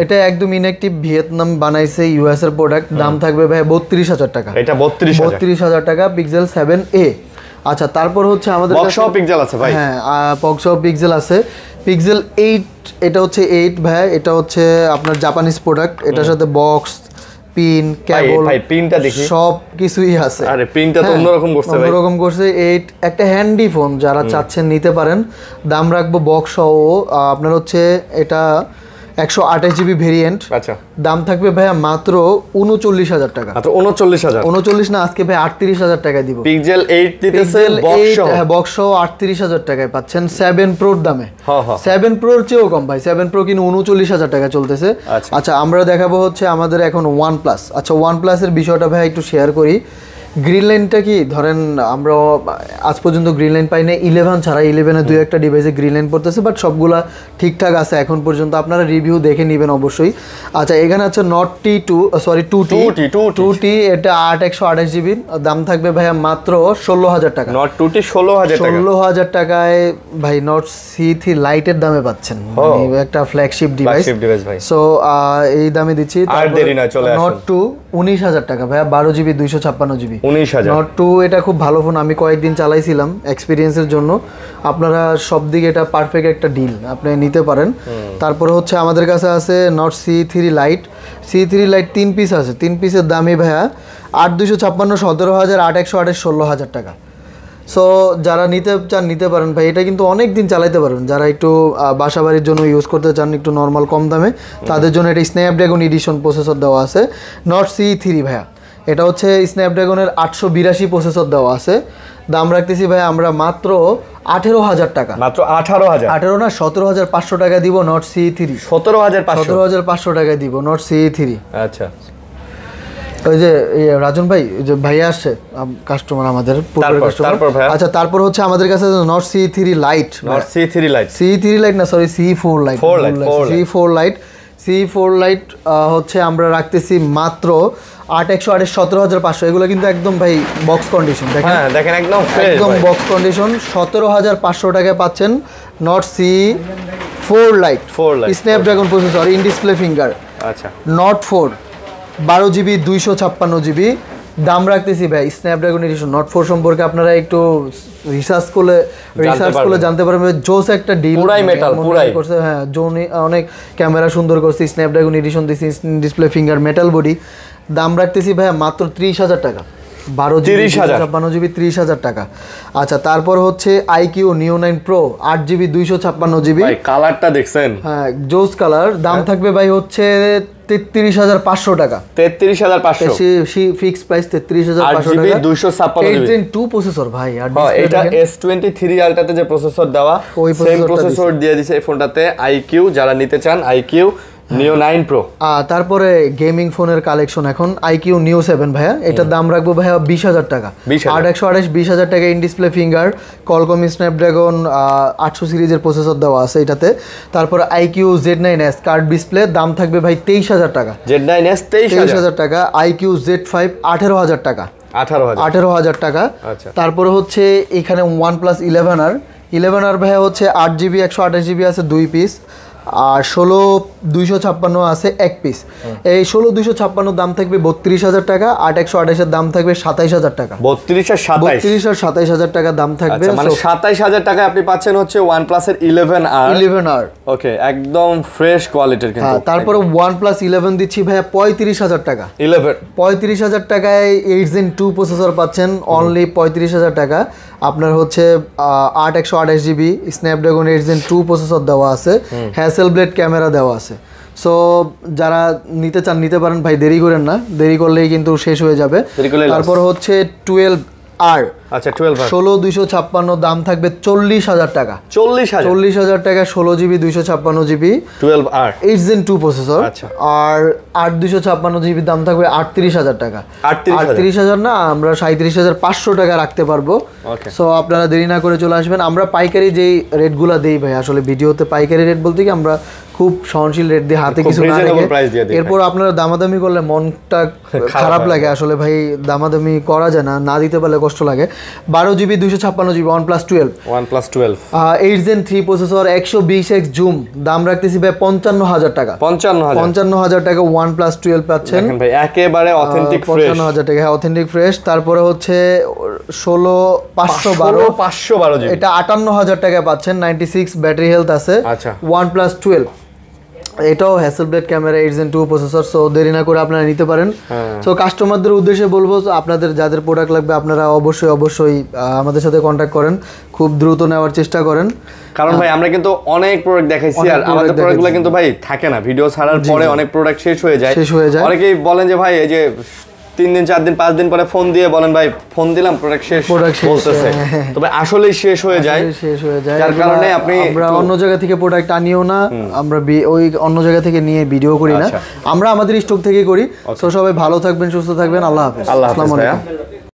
এটা একদম ইনঅ্যাকটিভ, ভিয়েতনাম বানাইছে, ইউএস এর প্রোডাক্ট, দাম থাকবে ভাই 32000 টাকা। এটা 32000 টাকা Pixel 7a। আচ্ছা, তারপর হচ্ছে আমাদের কাছে পিক্সেল আছে ভাই। হ্যাঁ, বক্স পিক্সেল আছে। Pixel 8 এটা হচ্ছে 8 ভাই, এটা হচ্ছে আপনার জাপানিজ প্রোডাক্ট, এটার সাথে বক্স, পিন, কেবল, ভাই পিনটা দেখি সব কিছুই আছে। আরে পিনটা তো অন্যরকম করছে ভাই, অন্যরকম করছে। 8 একটা হ্যান্ডি ফোন, যারা চাচ্ছেন নিতে পারেন। দাম রাখবো বক্স সহ আপনার হচ্ছে এটা 128GB ভেরিয়েন্ট। আচ্ছা, দাম থাকবে ভাইয়া মাত্র 39000 টাকা। মাত্র 39000? 39 না, আজকে ভাই 38000 টাকায় দিব। Pixel 8 দিতেছেন বক্স সহ। হ্যাঁ, বক্স সহ 38000 টাকায় পাচ্ছেন 7 Proর দামে। 7 Proর চেয়েও কম ভাই, 7 Pro কিন্তু 39000 টাকা চলতেছে। আচ্ছা, আমরা দেখাবো হচ্ছে আমাদের এখন OnePlus। আচ্ছা, OnePlus এর বিষয়টা ভাই একটু শেয়ার করি। গ্রিন লাইনটা কি, ধরেন আমরা আজ পর্যন্ত গ্রিন লাইন পাই না, 11 ছাড়া। 11-এ 2-1টা ডিভাইসে গ্রিন লাইন পড়তেছে, বাট সবগুলা ঠিকঠাক আছে এখন পর্যন্ত। আপনারা রিভিউ দেখে নেবেন অবশ্যই। আচ্ছা, এখানে আছে Note 2T, এটা 8/128GB, দাম থাকবে ভাইয়া মাত্র 16000 টাকা। Note 2T 16000 টাকায় ভাই Note C3 লাইটের দামে পাচ্ছেন, মানে একটা ফ্ল্যাগশিপ ডিভাইস ভাই। সো এই দামে দিচ্ছি। আর দেরি না, চলে আসুন। Note 2 19000 টাকা ভাইয়া, 12GB 256GB। 19000। Note 2 এটা খুব ভালো ফোন, আমি কয়েকদিন চালাইছিলাম এক্সপিরিয়েন্সের জন্য। আপনারা সব দিকে এটা পারফেক্ট একটা ডিল, আপনি নিতে পারেন। তারপরে হচ্ছে আমাদের কাছে আছে Note C3 Lite। C3 Lite 3 piece আছে, 3 পিসের দামই ভাইয়া 8256, 17000, 8128, 16000 টাকা। সো যারা নিতে চান নিতে পারেন ভাই, এটা কিন্তু অনেক দিন চালাইতে পারবেন। যারা একটু বাসা বাড়ির জন্য ইউজ করতে চান একটু নর্মাল কম দামে, তাদের জন্য এটা স্ন্যাপড্রাগন এডিশন প্রসেসর দেওয়া আছে। Note C3 ভাইয়া, এটা হচ্ছে স্ন্যাপড্রাগনের 882 প্রসেসর দেওয়া আছে। দাম রাখতেছি ভাই আমরা মাত্র 18000 টাকা। মাত্র 18000? 18 না, 17500 টাকা দিব Note C3। 17500 টাকা দিব Note C3। আচ্ছা, ওই যে রাজন ভাই, যে ভাইয়া আসছে কাস্টমার আমাদের পূর্বের কাস্টমার। আচ্ছা, তারপর হচ্ছে আমাদের কাছে Note C3 Lite। C3 Lite না, sorry C4 Lite। C4 Lite হচ্ছে আমরা রাখতেছি মাত্র 8/128, 17500। এগুলো কিন্তু একদম ভাই বক্স কন্ডিশন, দেখেন একদম বক্স কন্ডিশন। 17500 টাকায় পাচ্ছেন Note C4 Lite, Snapdragon processor, in display finger. আচ্ছা, Note 4 12GB 256GB, দাম রাখতেছি ভাই স্ন্যাপড্রাগন এডিশন। Note 4 সম্পর্কে আপনারা একটু রিসার্চ করলে জানতে পারবেন, জোস একটা ডিল করছে। হ্যাঁ, অনেক ক্যামেরা সুন্দর করছে, স্ন্যাপড্রাগন এডিশন দিছি, ডিসপ্লে ফিঙ্গার, মেটাল বডি। দাম রাখতেছি ভাই মাত্র 30000 টাকা। 12GB 256GB 30000 টাকা। আচ্ছা, তারপর হচ্ছে IQ Neo 9 Pro 8GB 256GB। ভাই কালারটা দেখছেন? হ্যাঁ, জোস কালার। দাম থাকবে ভাই হচ্ছে 33,500 টাকা। 33,500 ফিক্স প্রাইস 33,500 8GB টাকা। 256 8 Gen 2 প্রসেসর ভাই, আর এটা S23 আলট্রাতে যে প্রসেসর দেওয়া ওই সেম প্রসেসর দিয়ে দিয়েছে এই ফোনটাতে। IQ যারা নিতে চান, IQ Neo 9 Pro। তারপরে গেমিং ফোনের কালেকশন এখন IQ Neo 7 ভাইয়া, এটার দাম রাখবো ভাইয়া 20,000 টাকা। 8128 20,000 টাকা, in display finger, Qualcomm Snapdragon 800 সিরিজের প্রসেসর দেওয়া আছে এটাতে। তারপর IQ Z9s কার্ড ডিসপ্লে, দাম থাকবে ভাই 23,000 টাকা। Z9s 23,000 টাকা। IQ Z5 18,000 টাকা। 18,000 টাকা। আচ্ছা। তারপরে হচ্ছে এখানে OnePlus 11R ভাইয়া হচ্ছে 8GB 128GB আছে 2 পিস, আর 16-256 আছে 1 পিস। এই 16-256 দাম থাকবে 32,000 টাকা, 8-128 এর দাম থাকবে 27,000 টাকা। 32 আর 27,000 টাকা দাম থাকবে। মানে 27,000 টাকায় আপনি পাচ্ছেন হচ্ছে OnePlus এর 11R। ওকে, একদম ফ্রেশ কোয়ালিটির কিন্তু। হ্যাঁ, তারপরে OnePlus 11 দিচ্ছি ভাইয়া 35,000 টাকা। 35,000 টাকায় 8 Gen 2 প্রসেসর পাচ্ছেন অনলি 35,000 টাকা। আপনার হচ্ছে 8-128GB স্ন্যাপড্রাগন 8 Gen 2 প্রসেসর দেওয়া আছে, হ্যাসেলব্লেড ক্যামেরা দেওয়া আছে। সো যারা নিতে চান নিতে পারেন ভাই, দেরি করেন না, দেরি করলেই কিন্তু শেষ হয়ে যাবে। তারপর হচ্ছে 12R। আচ্ছা, 12R 16-256 দাম থাকবে 40,000 টাকা। 40,000 টাকা 16GB 256GB 12R 8 Gen 2 processor. আর 8-256GB দাম থাকবে 38,000 টাকা। 38,000 না, আমরা 37,500 টাকা রাখতে পারবো। সো আপনারা দেরি না করে চলে আসবেন। আমরা পাইকারি যেই রেটগুলো দেই ভাই, আসলে ভিডিওতে পাইকারি রেট বলতে কি আমরা খুব সহনশীল রেট দিয়ে হাতে কিছু না রেখে, এরপর আপনারা দামাদামি করলে মনটা খারাপ লাগে। আসলে ভাই দামাদামি করা যায় না, না দিতে পারলে কষ্ট লাগে। 12GB 256GB OnePlus 12 8 Gen 3 processor 120x zoom, দাম রাখতেছি ভাই 55,000 টাকা। 55,000 টাকা OnePlus 12 পাচ্ছেন ভাই, একেবারে অথেন্টিক ফ্রেশ। 55,000 টাকা, হ্যাঁ অথেন্টিক ফ্রেশ। তারপরে হচ্ছে 16-512 এটা 58,000 টাকা পাচ্ছেন, 96 ব্যাটারি হেলথ আছে। OnePlus 12 এটাও হ্যাসেলব্লেড ক্যামেরা 8 Gen 2 প্রসেসর। সো দেরি না করে আপনারা নিতে পারেন। সো কাস্টমারদের উদ্দেশ্যে বলবো, আপনাদের যাদের প্রোডাক্ট লাগবে আপনারা অবশ্যই আমাদের সাথে কন্ট্যাক্ট করেন, খুব দ্রুত নেওয়ার চেষ্টা করেন। কারণ ভাই আমরা কিন্তু অনেক প্রোডাক্ট দেখাইছি, আর আমাদের প্রোডাক্টগুলো কিন্তু ভাই থাকে না, ভিডিও ছাড়ার পরে অনেক প্রোডাক্ট শেষ হয়ে যায়। অনেকেই বলেন যে ভাই এই যে 3 দিন 4 দিন 5 দিন পরে ফোন দিয়ে বলেন ভাই ফোন দিলাম প্রোডাক্ট শেষ বলতেছে, তবে আসলেই শেষ হয়ে যায়। যার কারণে আমরা অন্য জায়গা থেকে প্রোডাক্ট আনিও না, আমরা ওই অন্য জায়গা থেকে নিয়ে ভিডিও করি না, আমরা আমাদের স্টক থেকে করি। তো সবাই ভালো থাকবেন, সুস্থ থাকবেন, আল্লাহ হাফেজ। আসসালামু আলাইকুম।